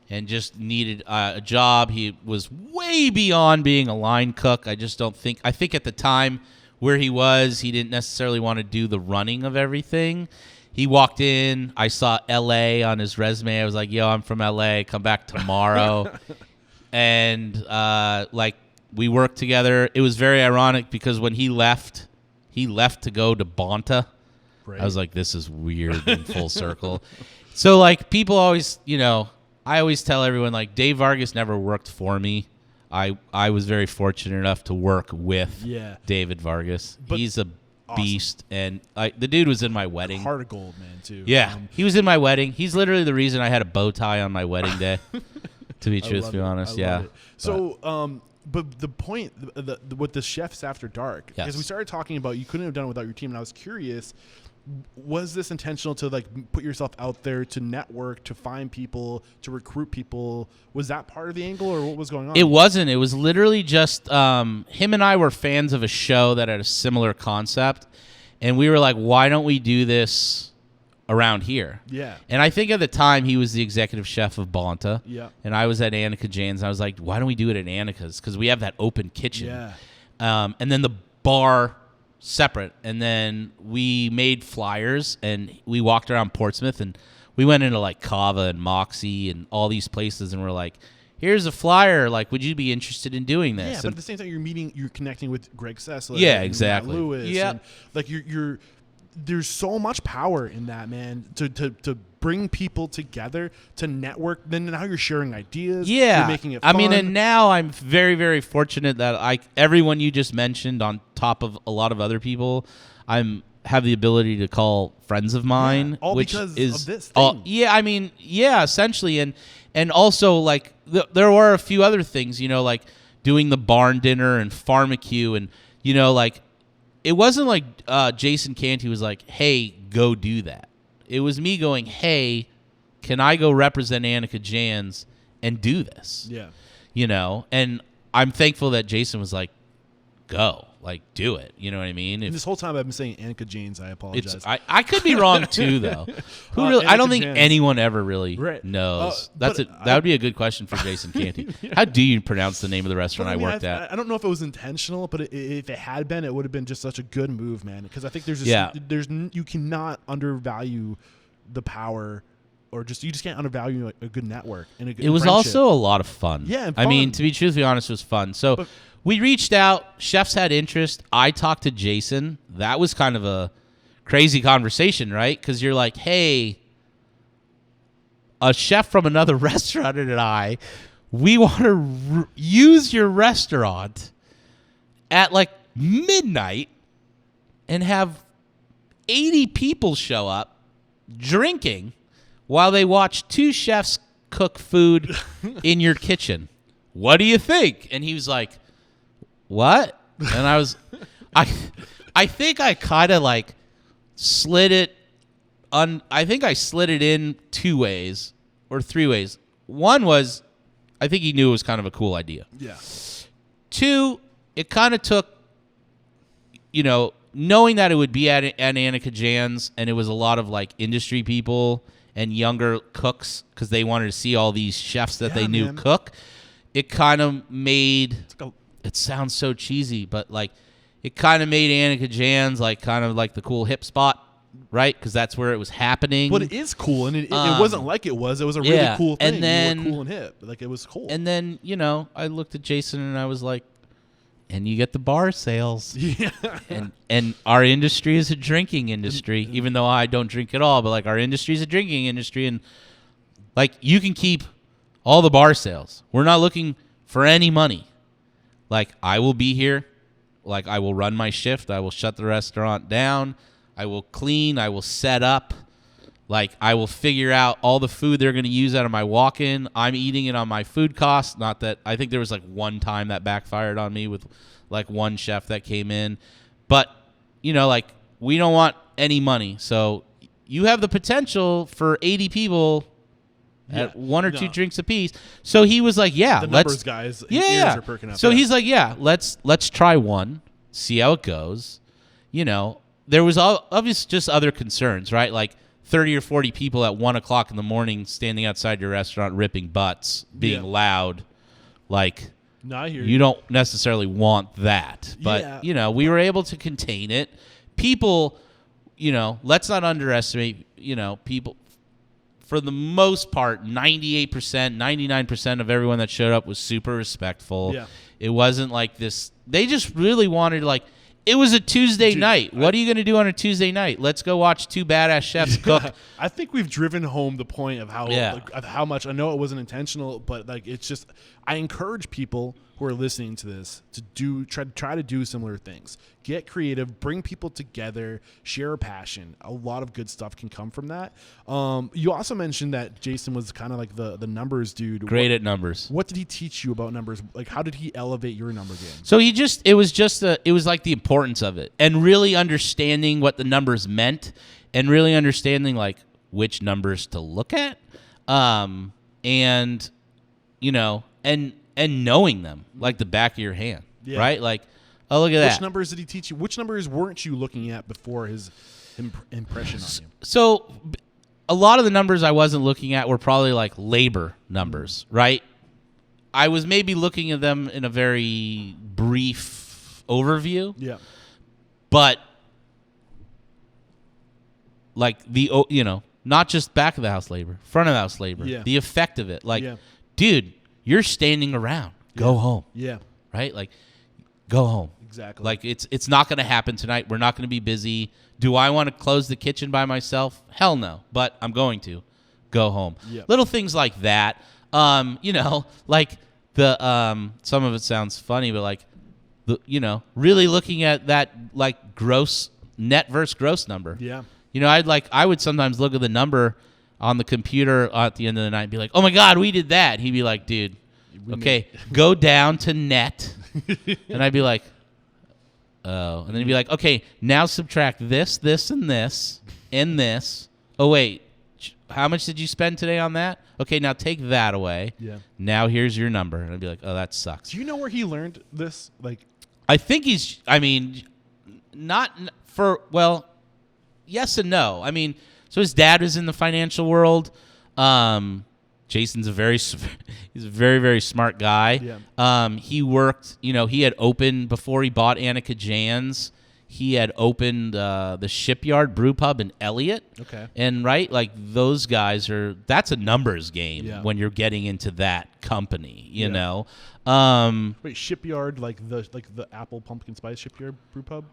and just needed a job. He was way beyond being a line cook. I think at the time where he was, he didn't necessarily want to do the running of everything. He walked in, I saw LA on his resume. I was like, yo, I'm from LA, come back tomorrow. And we worked together. It was very ironic because when he left to go to Bonta. Right. I was like, this is weird in full circle. So people always, I always tell everyone Dave Vargas never worked for me. I was very fortunate enough to work with David Vargas. But he's a beast, and the dude was in my wedding. Heart of gold, man, too. Yeah, he was in my wedding. He's literally the reason I had a bow tie on my wedding day. To be truthfully honest, yeah. So, but the point with the Chefs After Dark, because we started talking about you couldn't have done it without your team, and I was curious, was this intentional to put yourself out there, to network, to find people, to recruit people? Was that part of the angle, or what was going on? It wasn't. It was literally just him and I were fans of a show that had a similar concept, and we were like, why don't we do this around here? Yeah. And I think at the time he was the executive chef of Bonta. Yeah. And I was at Anneke Jans, and I was like, why don't we do it at Anneke's? Because we have that open kitchen. Yeah. And then the bar separate. And then we made flyers, and we walked around Portsmouth, and we went into Cava and Moxie and all these places, and we're like, here's a flyer. Would you be interested in doing this? Yeah, but at the same time, you're connecting with Greg Sessler. Yeah, and exactly. Matt Lewis. Yeah. And, you're there's so much power in that, man, to bring people together, to network. Then now you're sharing ideas. Yeah. You're making it fun. I mean, and now I'm very, very fortunate that everyone you just mentioned, on top of a lot of other people, have the ability to call friends of mine. All which because is, of this thing. Essentially. And also, there were a few other things, doing the barn dinner and Pharmacue, and, it wasn't Jason Canty was like, hey, go do that. It was me going, hey, can I go represent Anneke Jans and do this? Yeah. And I'm thankful that Jason was like, go, do it. You know what I mean? And this whole time I've been saying Anneke Jans. I apologize. I could be wrong too, though. I don't think Jans. Anyone ever really Right. knows. That would be a good question for Jason Canty. How do you pronounce the name of the restaurant I worked at? I don't know if it was intentional, but if it had been, it would have been just such a good move, man. Because I think you cannot undervalue the power, or you just can't undervalue a good network and a good. It was friendship. also a lot of fun. Yeah, and I mean, fun. to be truthfully honest, it was fun. So we reached out. Chefs had interest. I talked to Jason. That was kind of a crazy conversation, right? Because you're like, hey, a chef from another restaurant and we want to use your restaurant at midnight and have 80 people show up drinking while they watch two chefs cook food in your kitchen. What do you think? And he was like, what? And I was, I think I kind of slid it I think I slid it in two ways or three ways. One was, I think he knew it was kind of a cool idea. Yeah. Two, it kind of took, knowing that it would be at Anneke Jans, and it was a lot of industry people and younger cooks because they wanted to see all these chefs that they knew cook. It kind of made, it sounds so cheesy, but it kind of made Anneke Jans kind of the cool hip spot, right? Because that's where it was happening. But it is cool, and it wasn't like it was. It was a really cool thing. And then, you were cool and hip. It was cool. And then, I looked at Jason and I was like, and you get the bar sales. Yeah. And our industry is a drinking industry, even though I don't drink at all, but our industry is a drinking industry, and you can keep all the bar sales. We're not looking for any money. I will be here. I will run my shift. I will shut the restaurant down. I will clean. I will set up. Like, I will figure out all the food they're going to use out of my walk-in. I'm eating it on my food costs. Not that I think there was like one time that backfired on me with like one chef that came in. But, like, we don't want any money. So you have the potential for 80 people at one or two drinks apiece. So he was like, the numbers guys, ears are perking up. So he's like, let's try one, see how it goes. There was obviously just other concerns, right? Like 30 or 40 people at 1 o'clock in the morning standing outside your restaurant ripping butts, being loud. Like, no, I hear you don't necessarily want that. But, we were able to contain it. People, let's not underestimate, people. For the most part, 98%, 99% of everyone that showed up was super respectful. Yeah. It wasn't like this. They just really wanted, like, it was a Tuesday night. What are you going to do on a Tuesday night? Let's go watch two badass chefs cook. I think we've driven home the point of how of how much, I know it wasn't intentional, but like it's just, I encourage people who are listening to this to try to do similar things. Get creative, bring people together, share a passion. A lot of good stuff can come from that. You also mentioned that Jason was kind of like the numbers dude. Great at numbers. What did he teach you about numbers? Like, how did he elevate your number game? So it was like the importance of it and really understanding what the numbers meant and really understanding like which numbers to look at. And knowing them like the back of your hand, right? Like, oh, look at that. Which numbers did he teach you? Which numbers weren't you looking at before his impression on you? So a lot of the numbers I wasn't looking at were probably like labor numbers, right? I was maybe looking at them in a very brief overview. Yeah. But like not just back of the house labor, front of the house labor, the effect of it. Like, dude, you're standing around. Go home. Yeah. Right? Like, go home. Exactly. Like, it's not going to happen tonight. We're not going to be busy. Do I want to close the kitchen by myself? Hell no. But I'm going to. Go home. Yep. Little things like that. Like the some of it sounds funny, but like really looking at that like gross net versus gross number. Yeah. I would sometimes look at the number on the computer at the end of the night and be like, oh my God, we did that. He'd be like, dude, okay, go down to net. And I'd be like, oh. And then he'd be like, okay, now subtract this, this, and this, and this. Oh, wait, how much did you spend today on that? Okay, now take that away. Yeah. Now here's your number. And I'd be like, oh, that sucks. Do you know where he learned this? Like, I think yes and no. I mean, so his dad was in the financial world. Jason's he's a very, very smart guy. Yeah. He worked, he had opened, before he bought Anneke Jans, he had opened the Shipyard Brew Pub in Elliott. Okay. And, right, like those guys that's a numbers game when you're getting into that company, you know. Wait, Shipyard, like the Apple Pumpkin Spice Shipyard Brew Pub?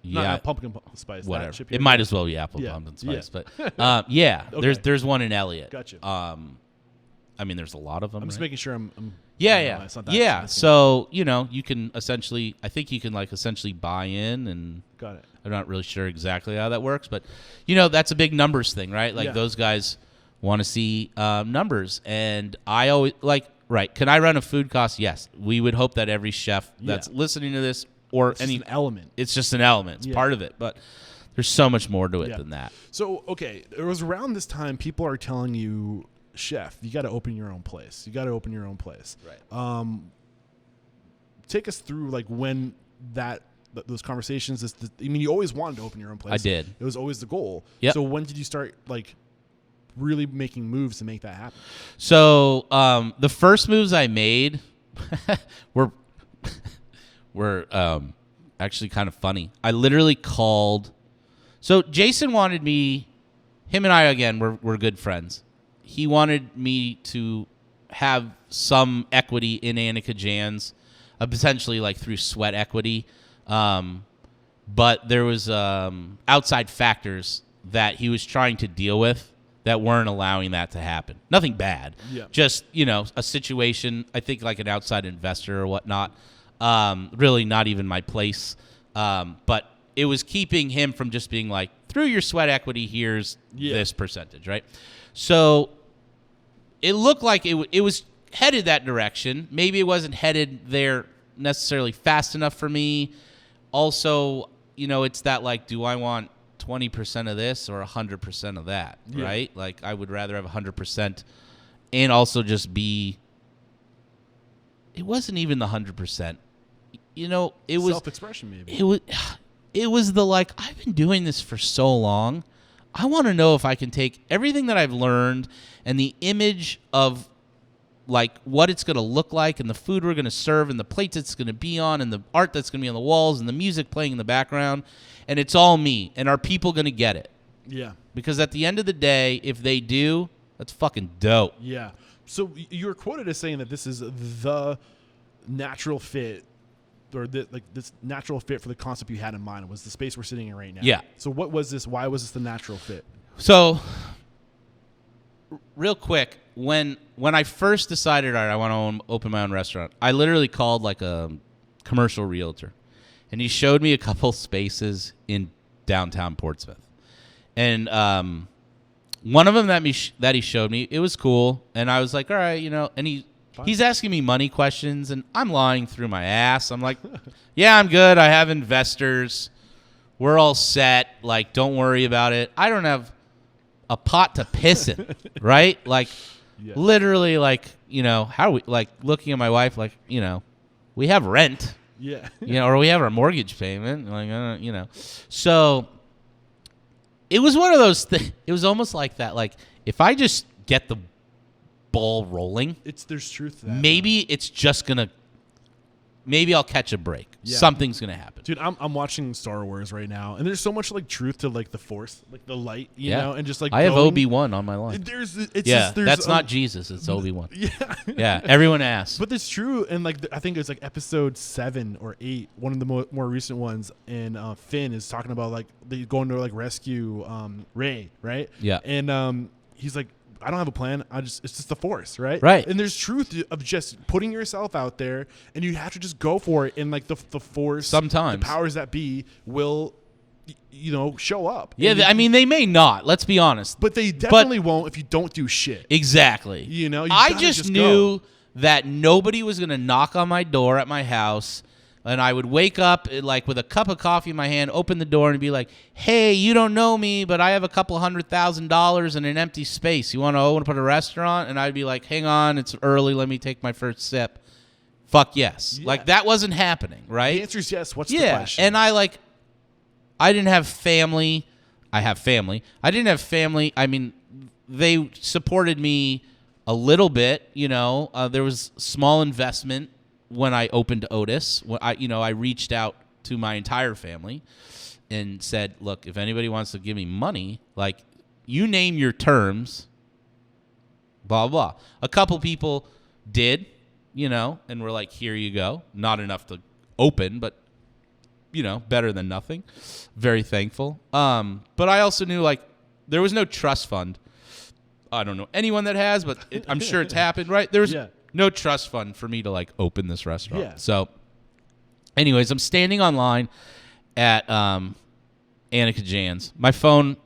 Yeah, not pumpkin spice. Whatever. It might as well be apple pumpkin spice, but okay. There's one in Elliott. Gotcha. I mean, there's a lot of them. I'm just making sure I'm yeah. It's not that yeah. So you can essentially, I think you can like essentially buy in, and got it. I'm not really sure exactly how that works, but that's a big numbers thing, right? Like those guys want to see numbers, and I always like, right? Can I run a food cost? Yes. We would hope that every chef that's listening to this. Or it's just an element. It's just an element. It's part of it. But there's so much more to it than that. So, okay, it was around this time people are telling you, chef, you got to open your own place. You got to open your own place. Right. Take us through like when those conversations. You always wanted to open your own place. I did. It was always the goal. Yep. So when did you start like really making moves to make that happen? So the first moves I made were actually kind of funny. I literally called. So Jason wanted me. Him and I again we're good friends. He wanted me to have some equity in Anneke Jans, potentially like through sweat equity. But there was outside factors that he was trying to deal with that weren't allowing that to happen. Nothing bad. Yeah. Just a situation. I think like an outside investor or whatnot. Really not even my place. But it was keeping him from just being like through your sweat equity, here's this percentage, right? So it looked like it was headed that direction. Maybe it wasn't headed there necessarily fast enough for me. Also, it's that like, do I want 20% of this or 100% of that, right? Like I would rather have 100% and also just be, it wasn't even the 100%. It was self-expression maybe. It was the like, I've been doing this for so long. I want to know if I can take everything that I've learned and the image of like what it's going to look like and the food we're going to serve and the plates it's going to be on and the art that's going to be on the walls and the music playing in the background. And it's all me. And are people going to get it? Yeah. Because at the end of the day, if they do, that's fucking dope. Yeah. So you were quoted as saying that this is the natural fit, or this natural fit for the concept you had in mind. Was the space we're sitting in right now. Yeah. So what was this? Why was this the natural fit? So real quick, when I first decided, all right, I want to open my own restaurant, I literally called like a commercial realtor. And he showed me a couple spaces in downtown Portsmouth. And one of them that he showed me, it was cool. And I was like, all right, and he's asking me money questions. And I'm lying through my ass. I'm like, yeah, I'm good. I have investors. We're all set. Like, don't worry about it. I don't have a pot to piss in, right? Like, literally, like, how are we, like, looking at my wife, like, we have rent. Yeah. Or we have our mortgage payment, like, So it was one of those things. It was almost like that. Like, if I just get the ball rolling, there's truth to that. Maybe it's just gonna. Maybe I'll catch a break. Yeah. Something's gonna happen, dude. I'm watching Star Wars right now, and there's so much like truth to like the Force, like the light, you know, and just like I have Obi-Wan on my line. That's not Jesus. It's Obi-Wan. Yeah. Everyone asks, but it's true. And like I think it's like episode 7 or 8, one of the more recent ones, and Finn is talking about like they going to like rescue Rey, right? Yeah, and he's like, I don't have a plan. It's just the Force, right? Right. And there's truth of just putting yourself out there, and you have to just go for it. And like the Force, sometimes the powers that be will, show up. Yeah, they may not. Let's be honest, but they definitely won't if you don't do shit. Exactly. I just knew that nobody was gonna knock on my door at my house. And I would wake up like with a cup of coffee in my hand, open the door, and be like, "Hey, you don't know me, but I have a couple $100,000 in an empty space. You want to open up a restaurant?" And I'd be like, "Hang on, it's early. Let me take my first sip." Fuck yes. Yeah. Like that wasn't happening, right? The answer is yes. What's the question? And I didn't have family. I have family. I didn't have family. I mean, they supported me a little bit. There was small investment. When I opened Otis, I reached out to my entire family and said, look, if anybody wants to give me money, like, you name your terms, blah, blah. A couple people did, and were like, here you go. Not enough to open, but, better than nothing. Very thankful. But I also knew, like, there was no trust fund. I don't know anyone that has, but I'm sure it's happened, right? There was no trust fund for me to like open this restaurant. Yeah. So anyways, I'm standing online at Anneke Jans. My phone,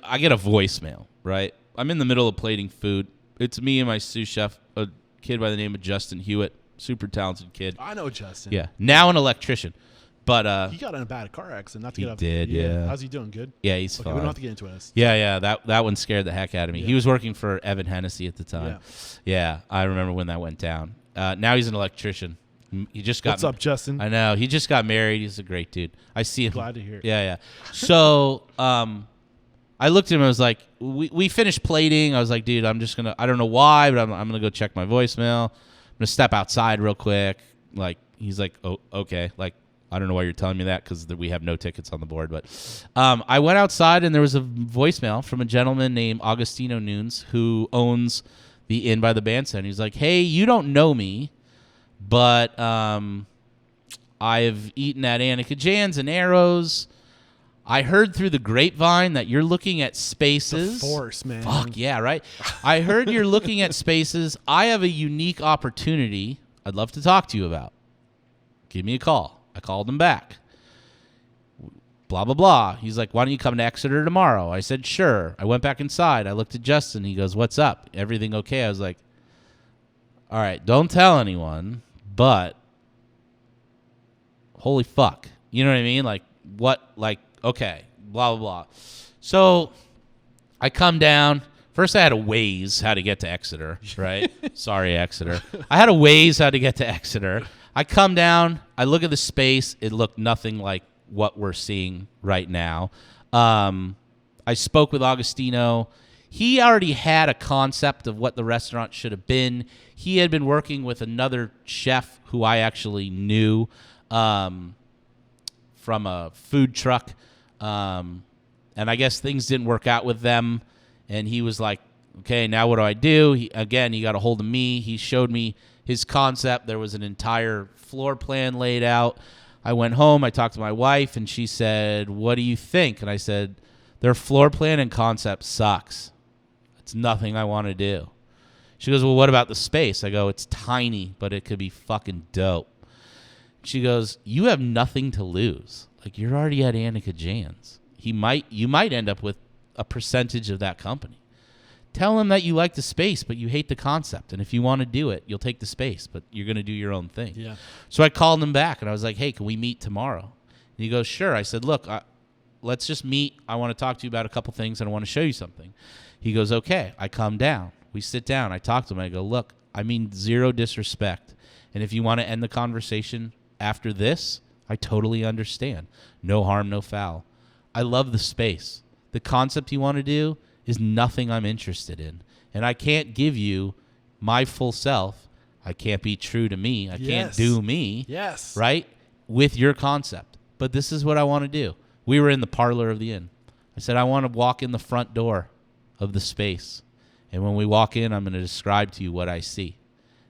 I get a voicemail, right? I'm in the middle of plating food. It's me and my sous chef, a kid by the name of Justin Hewitt, super talented kid. I know Justin. Yeah. Now an electrician. But he got in a bad car accident. Not to get up. Did, yeah. How's he doing? Good? Yeah, he's fine. We don't have to get into it. Yeah. That one scared the heck out of me. Yeah. He was working for Evan Hennessy at the time. Yeah, I remember when that went down. Now he's an electrician. He just got. What's up, Justin? I know. He just got married. He's a great dude. I see him. Glad to hear it. Yeah. So I looked at him. I was like, we finished plating. I was like, dude, I'm just going to, I don't know why, but I'm going to go check my voicemail. I'm going to step outside real quick. Like, he's like, oh, okay. Like, I don't know why you're telling me that because we have no tickets on the board. But I went outside, and there was a voicemail from a gentleman named Augustino Nunes who owns the Inn by the Bandstand. He's like, hey, you don't know me, but I've eaten at Anneke Jans and Arrows. I heard through the grapevine that you're looking at spaces. The Force, man. Fuck, yeah, right? I heard you're looking at spaces. I have a unique opportunity I'd love to talk to you about. Give me a call. I called him back. blah, blah, blah. He's like, why don't you come to Exeter tomorrow? I said, sure. I went back inside. I looked at Justin. He goes, what's up? Everything okay? I was like, all right, don't tell anyone, but holy fuck. You know what I mean? Like, what? Like, okay, blah, blah, blah. So I come down. First, I had to Waze how to get to Exeter, right? Sorry, Exeter. I had to Waze how to get to Exeter. I come down. I look at the space. It looked nothing like what we're seeing right now. I spoke with Augustino. He already had a concept of what the restaurant should have been. He had been working with another chef who I actually knew from a food truck. And I guess things didn't work out with them. And he was like, okay, now what do I do? He got a hold of me. He showed me his concept. There was an entire floor plan laid out. I went home. I talked to my wife, and she said, what do you think? And I said, their floor plan and concept sucks. It's nothing I want to do. She goes, well, what about the space? I go, it's tiny, but it could be fucking dope. She goes, you have nothing to lose. Like, you're already at Anneke Jans. You might end up with a percentage of that company. Tell him that you like the space, but you hate the concept. And if you want to do it, you'll take the space, but you're going to do your own thing. Yeah. So I called him back, and I was like, hey, can we meet tomorrow? And he goes, sure. I said, look, let's just meet. I want to talk to you about a couple things, and I want to show you something. He goes, okay. I come down. We sit down. I talk to him. I go, look, I mean zero disrespect. And if you want to end the conversation after this, I totally understand. No harm, no foul. I love the space. The concept you want to do is nothing I'm interested in. And I can't give you my full self. I can't be true to me. I can't do me. Yes. Right? With your concept. But this is what I want to do. We were in the parlor of the inn. I said, I want to walk in the front door of the space. And when we walk in, I'm going to describe to you what I see.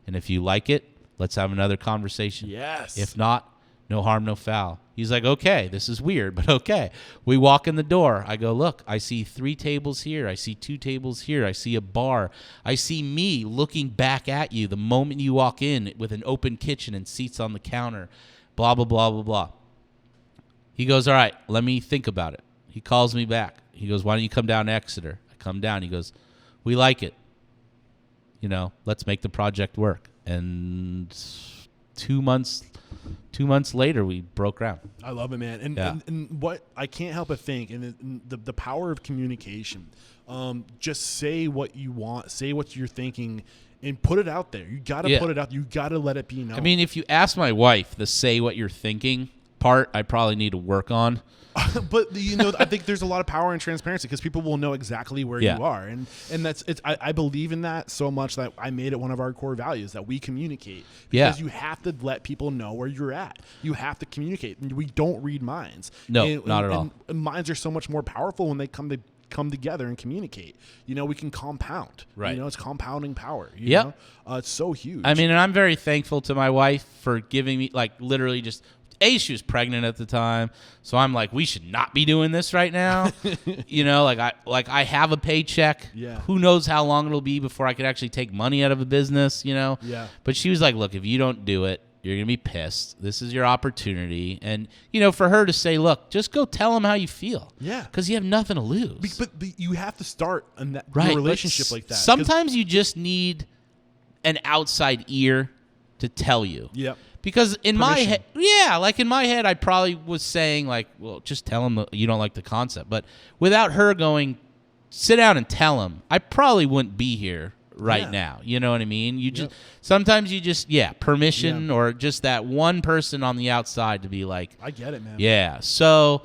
And if you like it, let's have another conversation. Yes. If not, no harm, no foul. He's like, okay, this is weird, but okay. We walk in the door. I go, look, I see 3 tables here. I see 2 tables here. I see a bar. I see me looking back at you the moment you walk in with an open kitchen and seats on the counter, blah, blah, blah, blah, blah. He goes, all right, let me think about it. He calls me back. He goes, why don't you come down to Exeter? I come down. He goes, we like it. You know, let's make the project work. And 2 months later, we broke ground. I love it, man. And what I can't help but think, and the power of communication. Just say what you want, say what you're thinking, and put it out there. You got to put it out. You got to let it be known. I mean, if you ask my wife the say what you're thinking part, I probably need to work on. But you know, I think there's a lot of power in transparency because people will know exactly where you are, and that's it's. I believe in that so much that I made it one of our core values that we communicate. Because you have to let people know where you're at. You have to communicate. We don't read minds. No, not at all. And minds are so much more powerful when they come together and communicate. You know, we can compound. Right. You know, it's compounding power. You know? It's so huge. I mean, and I'm very thankful to my wife for giving me, like, literally just. She was pregnant at the time, so I'm like, we should not be doing this right now. You know, I have a paycheck. Yeah. Who knows how long it'll be before I could actually take money out of a business, you know? Yeah. But she was like, look, if you don't do it, you're going to be pissed. This is your opportunity. And, you know, for her to say, look, just go tell them how you feel. Yeah. Because you have nothing to lose. But you have to start in that your relationship like that. Sometimes you just need an outside ear to tell you. Yep. Because in my head, in my head, I probably was saying, like, well, just tell him you don't like the concept. But without her going, sit down and tell him, I probably wouldn't be here right now. You know what I mean? You just sometimes you just permission or just that one person on the outside to be like, I get it, man. Yeah. So,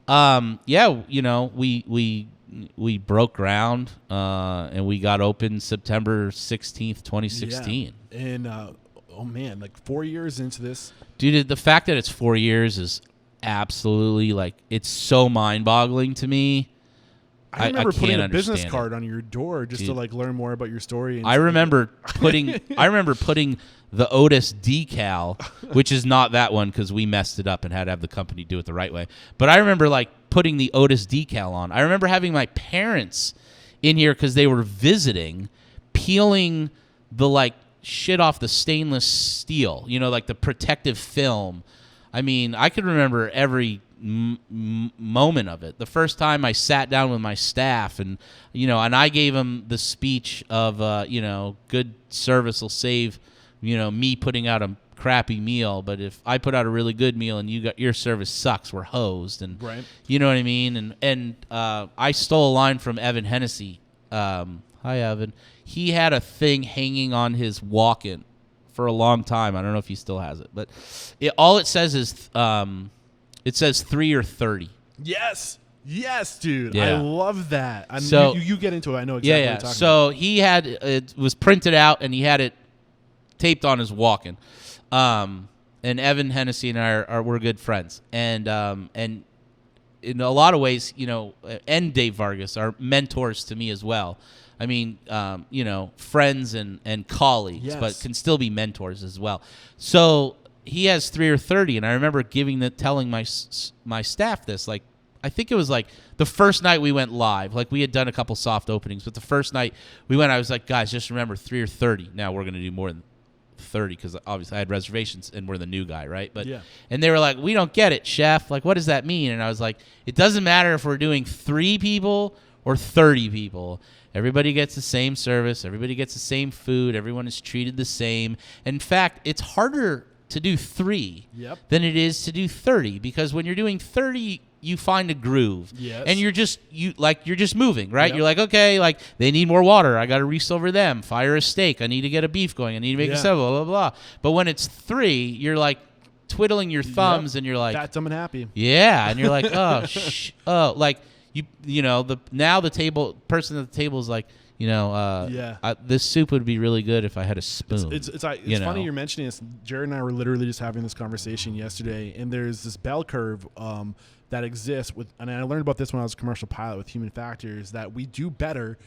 you know, we broke ground and we got open September 16th, 2016. Yeah. And oh man, like 4 years into this, dude. The fact that it's 4 years is absolutely like it's so mind-boggling to me. I remember putting a business understand card on your door just to like learn more about your story. And I remember putting the Otis decal, which is not that one because we messed it up and had to have the company do it the right way. But I remember like putting the Otis decal on. I remember having my parents in here because they were visiting, peeling the like shit off the stainless steel, you know, like the protective film. I mean, I could remember every moment of it. The first time I sat down with my staff, and and I gave them the speech of good service will save me putting out a crappy meal, but if I put out a really good meal and your service sucks, we're hosed. And right. You know what I mean? And I stole a line from Evan Hennessy. Hi, Evan. He had a thing hanging on his walk-in for a long time. I don't know if he still has it, but all it says is it says 3 or 30. Yes, dude. Yeah. I love that. So you get into it. I know exactly what you're talking so about. he had it was printed out and he had it taped on his walk-in. And Evan Hennessy and I we're good friends, and in a lot of ways, and Dave Vargas are mentors to me as well. I mean, friends and colleagues, yes. but can still be mentors as well. So he has 3 or 30, and I remember telling my staff this. Like, I think it was like the first night we went live. Like, we had done a couple soft openings, but the first night we went, I was like, guys, just remember 3 or 30. Now we're going to do more than 30 because obviously I had reservations and we're the new guy, right? But yeah. And they were like, we don't get it, chef. Like, what does that mean? And I was like, it doesn't matter if we're doing 3 people or 30 people. Everybody gets the same service. Everybody gets the same food. Everyone is treated the same. In fact, it's harder to do 3 than it is to do 30 because when you're doing 30, you find a groove. Yes. And you're just moving, right? Yep. You're like, okay, like they need more water. I got to reach over them. Fire a steak. I need to get a beef going. I need to make a salad, blah, blah, blah. But when it's 3, you're like twiddling your thumbs and you're like, fat, dumb, and happy. Yeah. And you're like, like the person at the table is like, this soup would be really good if I had a spoon. It's funny you're mentioning this. Jared and I were literally just having this conversation yesterday, and there's this bell curve that exists and I learned about this when I was a commercial pilot with human factors, that we do better,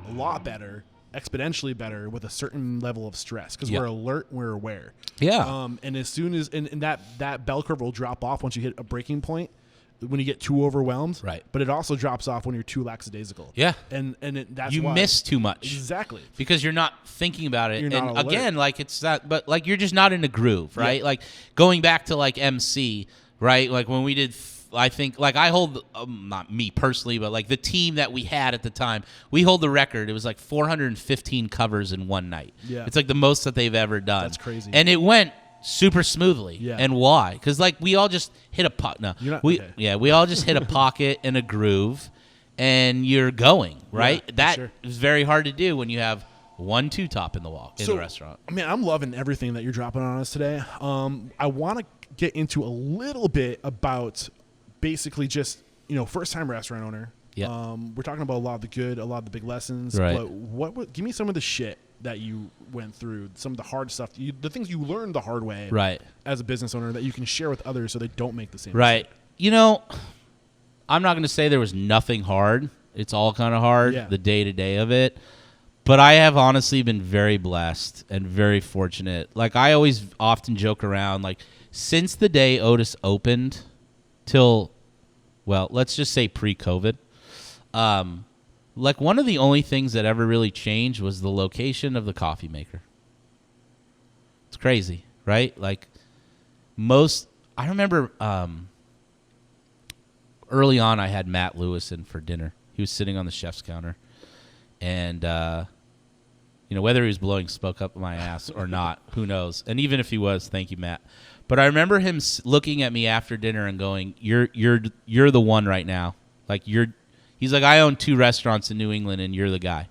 a lot better, exponentially better with a certain level of stress because we're alert, we're aware. Yeah. And as soon as and that bell curve will drop off once you hit a breaking point. When you get too overwhelmed, right? But it also drops off when you're too lackadaisical. Yeah, that's you why. Miss too much. Exactly, because you're not thinking about it. You're and not alert. Again, like it's that, but like you're just not in a groove, right? Like going back to like MC, right? Like when we did, I think like I hold not me personally, but like the team that we had at the time, we hold the record. It was like 415 covers in one night. Yeah, it's like the most that they've ever done. That's crazy, and it went super smoothly. Yeah. And why? Because like we all just hit a pocket. No, we all just hit a pocket and a groove, and you're going right. Yeah, that is very hard to do when you have 1 2-top in the restaurant. I mean, I'm loving everything that you're dropping on us today. I want to get into a little bit about basically just first time restaurant owner. Yeah. We're talking about a lot of the good, a lot of the big lessons. Right. But give me some of the shit that you went through, some of the hard stuff, the things you learned the hard way, right, as a business owner that you can share with others so they don't make the same right. mistake. I'm not going to say there was nothing hard. It's all kind of hard, the day-to-day of it. But I have honestly been very blessed and very fortunate. Like I always often joke around, like since the day Otis opened till, well, let's just say pre-COVID, like one of the only things that ever really changed was the location of the coffee maker. It's crazy, right? Like I remember early on I had Matt Lewis in for dinner. He was sitting on the chef's counter. And, whether he was blowing smoke up my ass or not, who knows? And even if he was, thank you, Matt. But I remember him looking at me after dinner and going, you're the one right now. Like he's like, I own 2 restaurants in New England and you're the guy.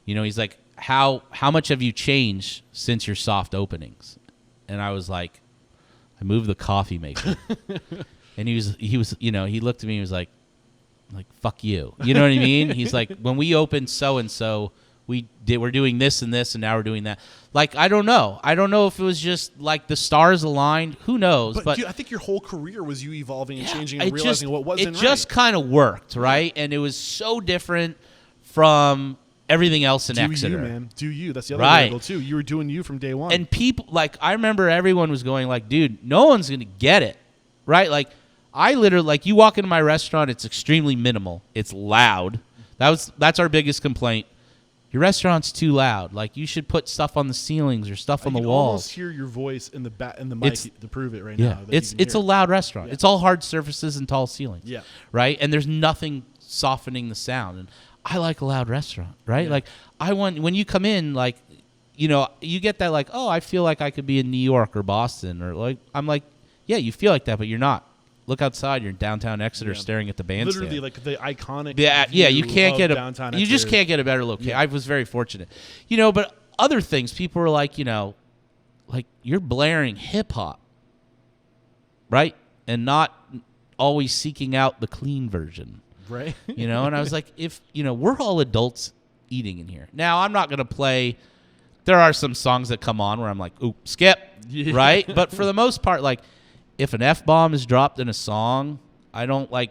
He's like, how much have you changed since your soft openings? And I was like, I moved the coffee maker. And he looked at me and was like, fuck you. You know what I mean? He's like, when we opened so-and-so, we're doing this and this and now we're doing that. Like, I don't know. I don't know if it was just like the stars aligned. Who knows? But dude, I think your whole career was you evolving and changing and realizing what wasn't right. It just kind of worked, right? And it was so different from everything else in Exeter. Do you, man. Do you. That's the other angle, too. You were doing you from day one. And people, like, I remember everyone was going like, dude, no one's going to get it, right? Like, I literally, like, you walk into my restaurant, it's extremely minimal. It's loud. That's our biggest complaint. your restaurant's too loud. Like, you should put stuff on the ceilings or stuff on the I can walls. almost hear your voice in the mic to prove it right now. It's a loud restaurant. Yeah. It's all hard surfaces and tall ceilings. Yeah. Right? And there's nothing softening the sound. And I like a loud restaurant, right? Yeah. Like, when you come in, like, you know, you get that, like, oh, I feel like I could be in New York or Boston, or like, I'm like, yeah, you feel like that, but you're not. Look outside. You're in downtown Exeter, staring at the bandstand. Literally, like the iconic. You can't get downtown you just Exeter. can't get a better location. Yeah. I was very fortunate, you know. But other things, people were like, you know, like, you're blaring hip hop, right, and not always seeking out the clean version, right? You know. And I was like, if you know, we're all adults eating in here. Now, I'm not gonna play. There are some songs that come on where I'm like, ooh, skip, right? But for the most part, like, if an F-bomb is dropped in a song, I don't, like,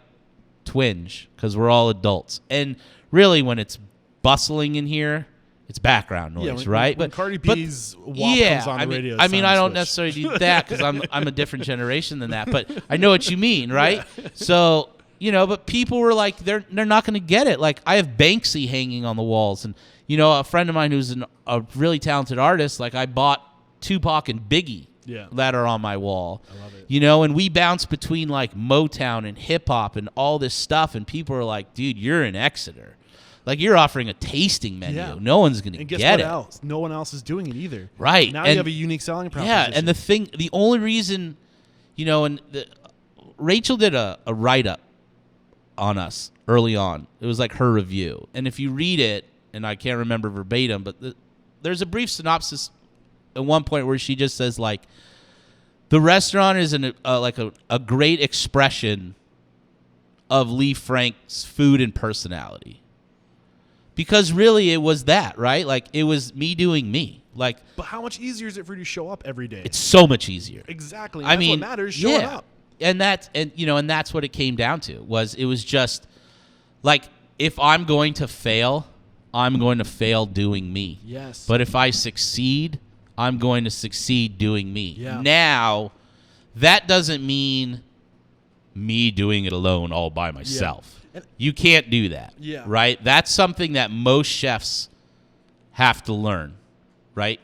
twinge, because we're all adults. And really, when it's bustling in here, it's background noise, right? When Cardi B's WAP comes on the radio. I mean, I don't switch. necessarily do that, because I'm a different generation than that. But I know what you mean, right? Yeah. So, you know, but people were like, they're not going to get it. Like, I have Banksy hanging on the walls. And, you know, a friend of mine who's a really talented artist, like, I bought Tupac and Biggie. Yeah. That are on my wall. I love it. You know, and we bounce between, like, Motown and hip hop and all this stuff, and people are like, dude, you're in Exeter. Like, you're offering a tasting menu. Yeah. No one's going to get it. And guess what else? No one else is doing it either. Right. Now and you have a unique selling proposition. Yeah, and the only reason, you know, Rachel did a write-up on us early on. It was like her review. And if you read it, and I can't remember verbatim, but there's a brief synopsis at one point where she just says, like, the restaurant is a great expression of Lee Frank's food and personality. Because really it was that, right? Like, it was me doing me. Like, but how much easier is it for you to show up every day? It's so much easier. Exactly. That's what matters, showing up. And that's what it came down to. It was just like, if I'm going to fail, I'm going to fail doing me. Yes. But if I succeed, I'm going to succeed doing me. Yeah. Now, that doesn't mean me doing it alone all by myself. Yeah. You can't do that. Yeah. Right? That's something that most chefs have to learn, right?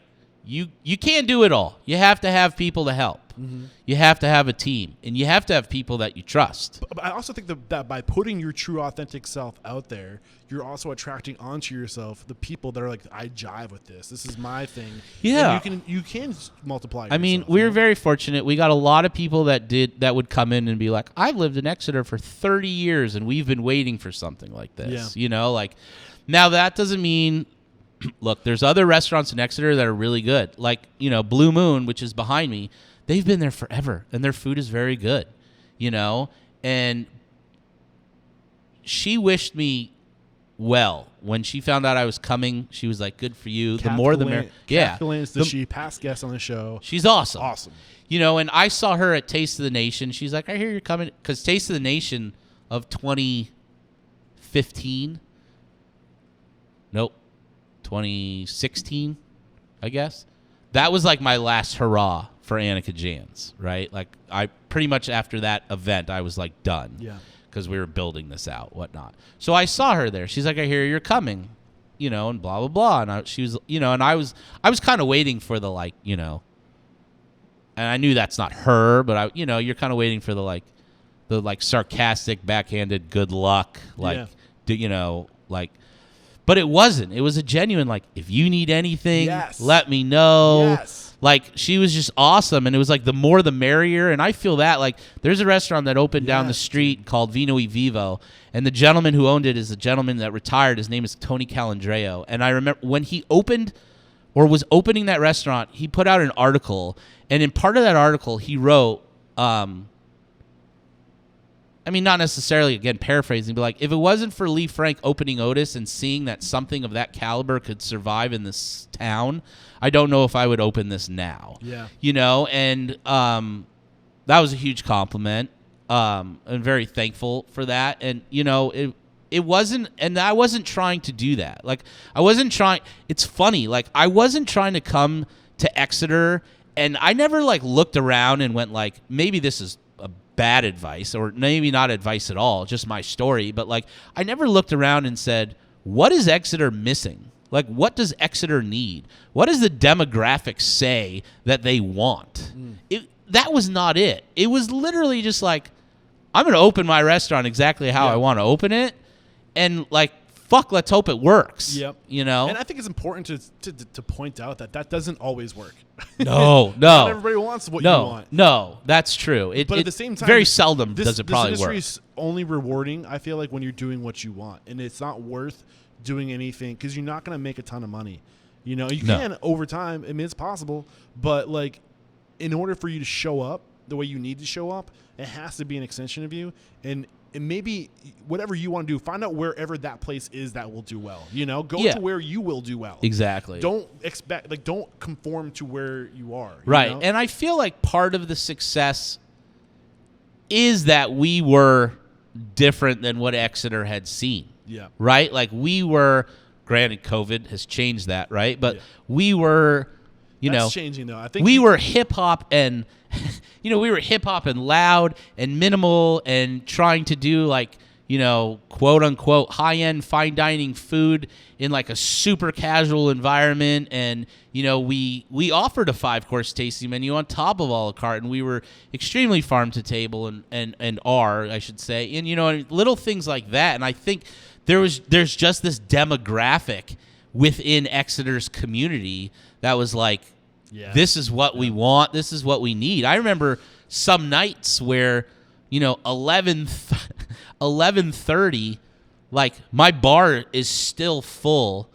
You can't do it all. You have to have people to help. Mm-hmm. You have to have a team, and you have to have people that you trust. But I also think that by putting your true, authentic self out there, you're also attracting onto yourself the people that are like, I jive with this. This is my thing. Yeah, and you can multiply. I mean, we're very fortunate. We got a lot of people that would come in and be like, I've lived in Exeter for 30 years, and we've been waiting for something like this. Yeah. You know, like, now that doesn't mean. Look, there's other restaurants in Exeter that are really good. Like, you know, Blue Moon, which is behind me, they've been there forever, and their food is very good, you know? And she wished me well. When she found out I was coming, she was like, good for you. The more the merrier. Yeah. She past guest on the show. She's awesome. Awesome. You know, and I saw her at Taste of the Nation. She's like, I hear you're coming. Because Taste of the Nation of 2015. Nope. 2016, I guess. That was like my last hurrah for Anneke Jans, right? Like, I pretty much after that event, I was like done. Yeah. Because we were building this out, whatnot. So I saw her there. She's like, I hear you're coming, you know, and blah, blah, blah. And she was, you know, and I was kind of waiting for the, like, you know, and I knew that's not her, but you're kind of waiting for the sarcastic, backhanded good luck, like, you know, like. But it wasn't. It was a genuine, like, if you need anything, let me know. Yes. Like, she was just awesome. And it was like, the more the merrier. And I feel that, like, there's a restaurant that opened down the street called Vino y Vivo. And the gentleman who owned it is a gentleman that retired. His name is Tony Calandreo. And I remember when he opened or was opening that restaurant, he put out an article. And in part of that article, he wrote, I mean, not necessarily, again, paraphrasing, but like, if it wasn't for Lee Frank opening Otis and seeing that something of that caliber could survive in this town, I don't know if I would open this now. Yeah. You know, and that was a huge compliment. I'm very thankful for that. And, you know, it wasn't, and I wasn't trying to do that. Like, it's funny, like, I wasn't trying to come to Exeter, and I never, like, looked around and went, like, maybe this is bad advice, or maybe not advice at all, just my story. But like, I never looked around and said, what is Exeter missing? Like, what does Exeter need? What does the demographics say that they want? That was not it. It was literally just like, I'm going to open my restaurant exactly how I want to open it. And, like, fuck, let's hope it works. Yep. You know? And I think it's important to point out that doesn't always work. No. Not everybody wants what you want. No, that's true. But at the same time, very seldom does it probably this work. industry is only rewarding, I feel like, when you're doing what you want. And it's not worth doing anything because you're not going to make a ton of money. You know, you can over time. I mean, it's possible. But, like, in order for you to show up the way you need to show up, it has to be an extension of you. And maybe whatever you want to do, find out wherever that place is that will do well. You know, go to where you will do well. Exactly. Don't conform to where you are. Right. You know? And I feel like part of the success is that we were different than what Exeter had seen. Yeah. Right? Like, we were, granted, COVID has changed that, right? But we were, That's changing, though. I think we were hip hop and, we were hip hop and loud and minimal and trying to do, like, quote unquote high end fine dining food in, like, a super casual environment. And, we offered a 5-course tasting menu on top of a la carte, and we were extremely farm to table and are, I should say. And, little things like that. And I think there's just this demographic within Exeter's community that was like, this is what we want. This is what we need. I remember some nights where, 11:30, like, my bar is still full,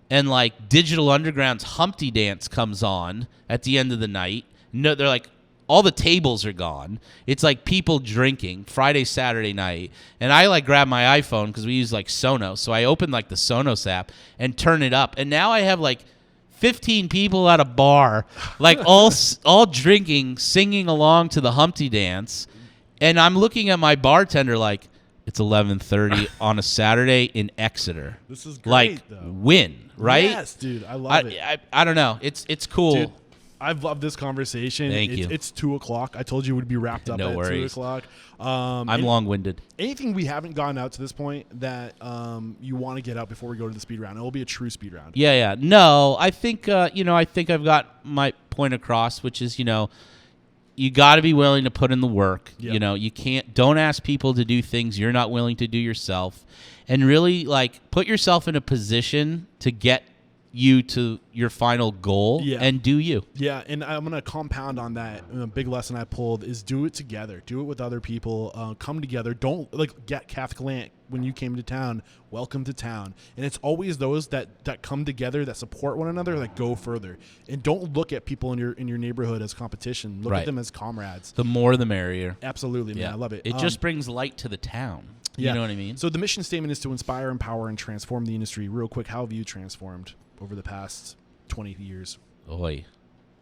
and, like, Digital Underground's Humpty Dance comes on at the end of the night. No, they're like, all the tables are gone. It's like people drinking Friday, Saturday night. And I, like, grab my iPhone because we use, like, Sonos. So I open, like, the Sonos app and turn it up. And now I have, like, 15 people at a bar, like, all drinking, singing along to the Humpty Dance. And I'm looking at my bartender like, it's 11:30 on a Saturday in Exeter. This is great, like, though. Win, right? Yes, dude. I love it. I don't know. It's cool. Dude, I've loved this conversation. Thank you. It's 2:00. I told you it would be wrapped up at worries. 2:00. I'm long-winded. Anything we haven't gotten out to this point that you want to get out before we go to the speed round? It will be a true speed round. Yeah. No, I think I think I've got my point across, which is, you got to be willing to put in the work. Yep. You don't ask people to do things you're not willing to do yourself, and really, like, put yourself in a position to get you to your final goal and do you. Yeah, and I'm going to compound on that. A big lesson I pulled is do it together. Do it with other people. Come together. Don't, like, get Catholic Land when you came to town. Welcome to town. And it's always those that come together, that support one another, that go further. And don't look at people in your neighborhood as competition. Look at them as comrades. The more the merrier. Absolutely, man. I love it. It just brings light to the town. Yeah. You know what I mean? So the mission statement is to inspire, empower, and transform the industry. Real quick, how have you transformed over the past 20 years? Oy.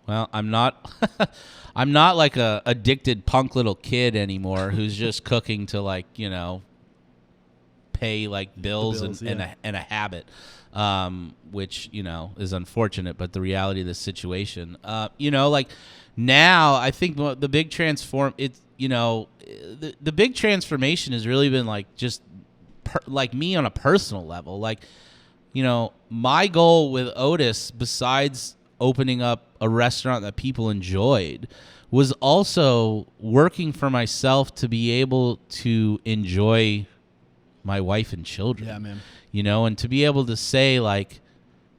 Well, I'm not I'm not like a addicted punk little kid anymore who's just cooking to, like, pay, like, bills and a habit, which, is unfortunate, but the reality of the situation. Like, now I think the big the big transformation has really been, like, just like me on a personal level. Like, my goal with Otis, besides opening up a restaurant that people enjoyed, was also working for myself to be able to enjoy my wife and children. Yeah, man. And to be able to say, like,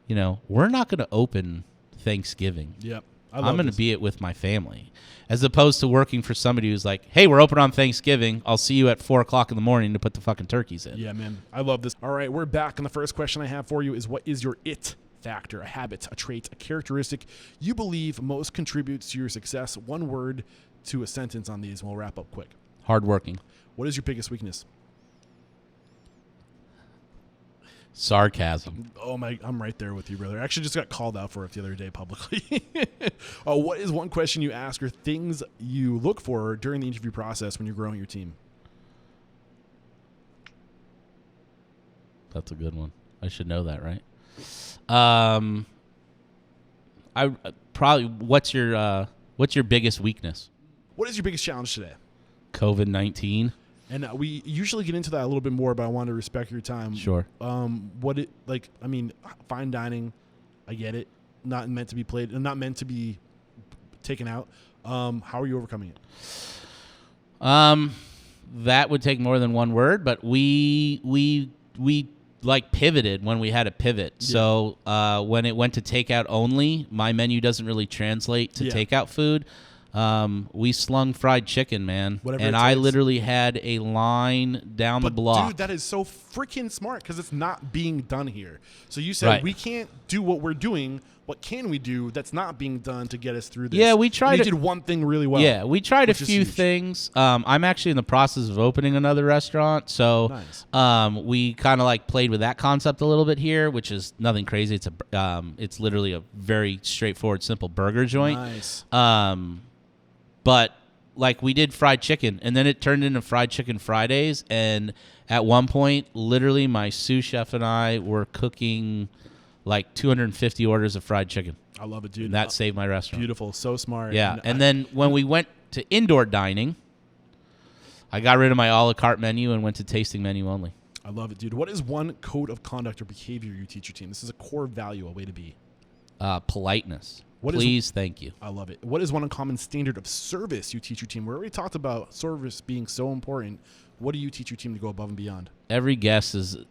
we're not going to open Thanksgiving. Yep. I'm going to be it with my family, as opposed to working for somebody who's like, hey, we're open on Thanksgiving. I'll see you at 4:00 in the morning to put the fucking turkeys in. Yeah, man. I love this. All right, we're back. And the first question I have for you is, what is your it factor, a habit, a trait, a characteristic you believe most contributes to your success? One word to a sentence on these, and we'll wrap up quick. Hardworking. What is your biggest weakness? Sarcasm. Oh my, I'm right there with you, brother. I actually just got called out for it the other day publicly. What is one question you ask or things you look for during the interview process when you're growing your team? That's a good one. I should know that, right? I probably. What's your biggest weakness? What is your biggest challenge today? COVID-19. And we usually get into that a little bit more, but I want to respect your time. Sure. Fine dining, I get it. Not meant to be played, and not meant to be taken out. How are you overcoming it? That would take more than one word, but we like pivoted when we had to pivot. Yeah. So when it went to takeout only, my menu doesn't really translate to takeout food. We slung fried chicken, man. And I literally had a line down the block. Dude, that is so freaking smart because it's not being done here. So you said we can't do what we're doing. What can we do that's not being done to get us through this? Yeah, we tried. You did one thing really well. Yeah, we tried a few things. I'm actually in the process of opening another restaurant, so nice. We kind of like played with that concept a little bit here, which is nothing crazy. It's literally a very straightforward, simple burger joint. Nice. But like we did fried chicken, and then it turned into Fried Chicken Fridays. And at one point, literally, my sous chef and I were cooking like 250 orders of fried chicken. I love it, dude. And that saved my restaurant. Beautiful, so smart. Yeah, and then when we went to indoor dining, I got rid of my a la carte menu and went to tasting menu only. I love it, dude. What is one code of conduct or behavior you teach your team? This is a core value, a way to be. Politeness. Please, thank you. I love it. What is one uncommon standard of service you teach your team? We already talked about service being so important. What do you teach your team to go above and beyond? Every guest is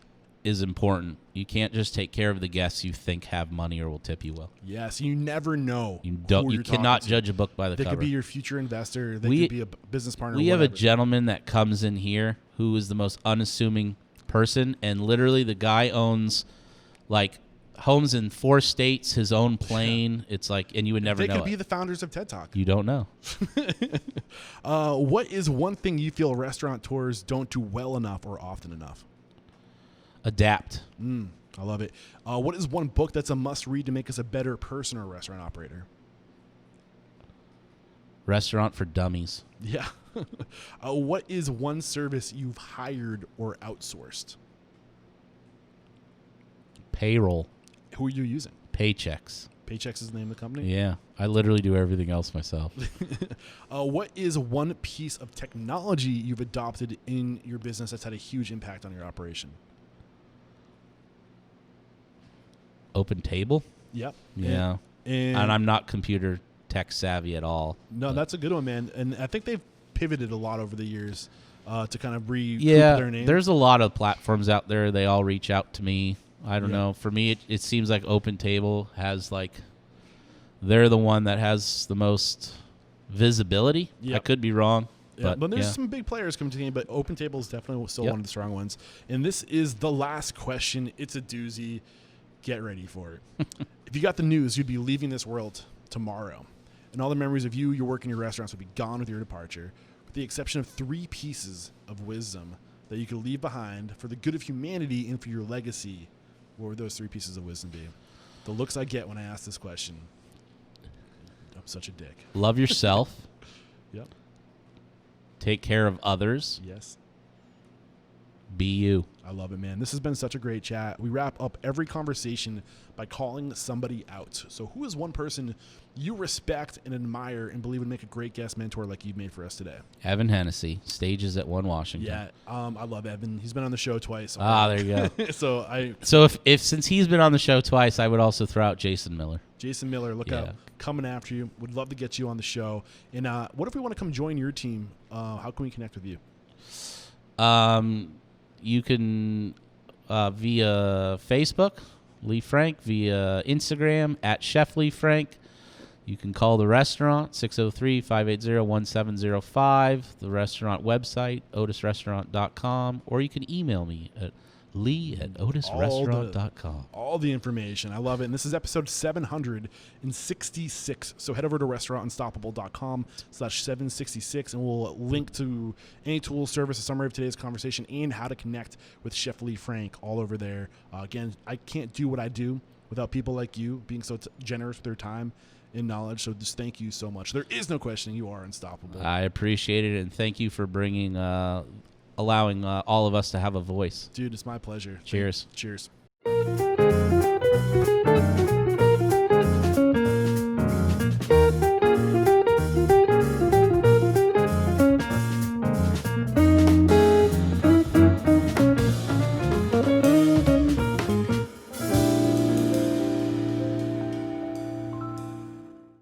important. You can't just take care of the guests you think have money or will tip you well. Yes, you never know. You cannot judge a book by the cover. They could be your future investor. They could be a business partner. We have a gentleman that comes in here who is the most unassuming person, and literally the guy owns like homes in 4 states, his own plane. It's like, and you would never know. They could be the founders of TED Talk. You don't know. What is one thing you feel restaurateurs don't do well enough or often enough? Adapt. I love it. What is one book that's a must read to make us a better person or restaurant operator? Restaurant for Dummies. Yeah. What is one service you've hired or outsourced? Payroll. Who are you using? Paychex. Paychex is the name of the company? Yeah. I literally do everything else myself. What is one piece of technology you've adopted in your business that's had a huge impact on your operation? Open Table? Yep. Yeah. And I'm not computer tech savvy at all. No, that's a good one, man. And I think they've pivoted a lot over the years to kind of recoup their name. There's a lot of platforms out there. They all reach out to me. I don't know. For me, it seems like Open Table has they're the one that has the most visibility. Yep. I could be wrong. Yeah, but there's some big players coming to the game, but Open Table is definitely still one of the strong ones. And this is the last question. It's a doozy. Get ready for it. If you got the news, you'd be leaving this world tomorrow. And all the memories of you, your work, and your restaurants would be gone with your departure, with the exception of 3 pieces of wisdom that you could leave behind for the good of humanity and for your legacy. What would those 3 pieces of wisdom be? The looks I get when I ask this question. I'm such a dick. Love yourself. Yep. Take care of others. Yes. Be you. I love it, man. This has been such a great chat. We wrap up every conversation by calling somebody out. So who is one person you respect and admire and believe would make a great guest mentor like you've made for us today? Evan Hennessy, Stages at 1 Washington. Yeah, I love Evan. He's been on the show twice. There you go. So if since he's been on the show twice, I would also throw out Jason Miller. Jason Miller, look out. Coming after you. Would love to get you on the show. And what if we want to come join your team? How can we connect with you? You can via Facebook, Lee Frank, via Instagram at Chef Lee Frank. You can call the restaurant, 603-580-1705, the restaurant website, otisrestaurant.com, or you can email me at lee@otisrestaurant.com. All the information. I love it. And this is episode 766. So head over to restaurantunstoppable.com/766 and we'll link to any tool, service, a summary of today's conversation and how to connect with Chef Lee Frank all over there. Again, I can't do what I do without people like you being so generous with their time and knowledge. So just thank you so much. There is no question you are unstoppable. I appreciate it. And thank you for bringing allowing all of us to have a voice. Dude, it's my pleasure. Cheers. Cheers.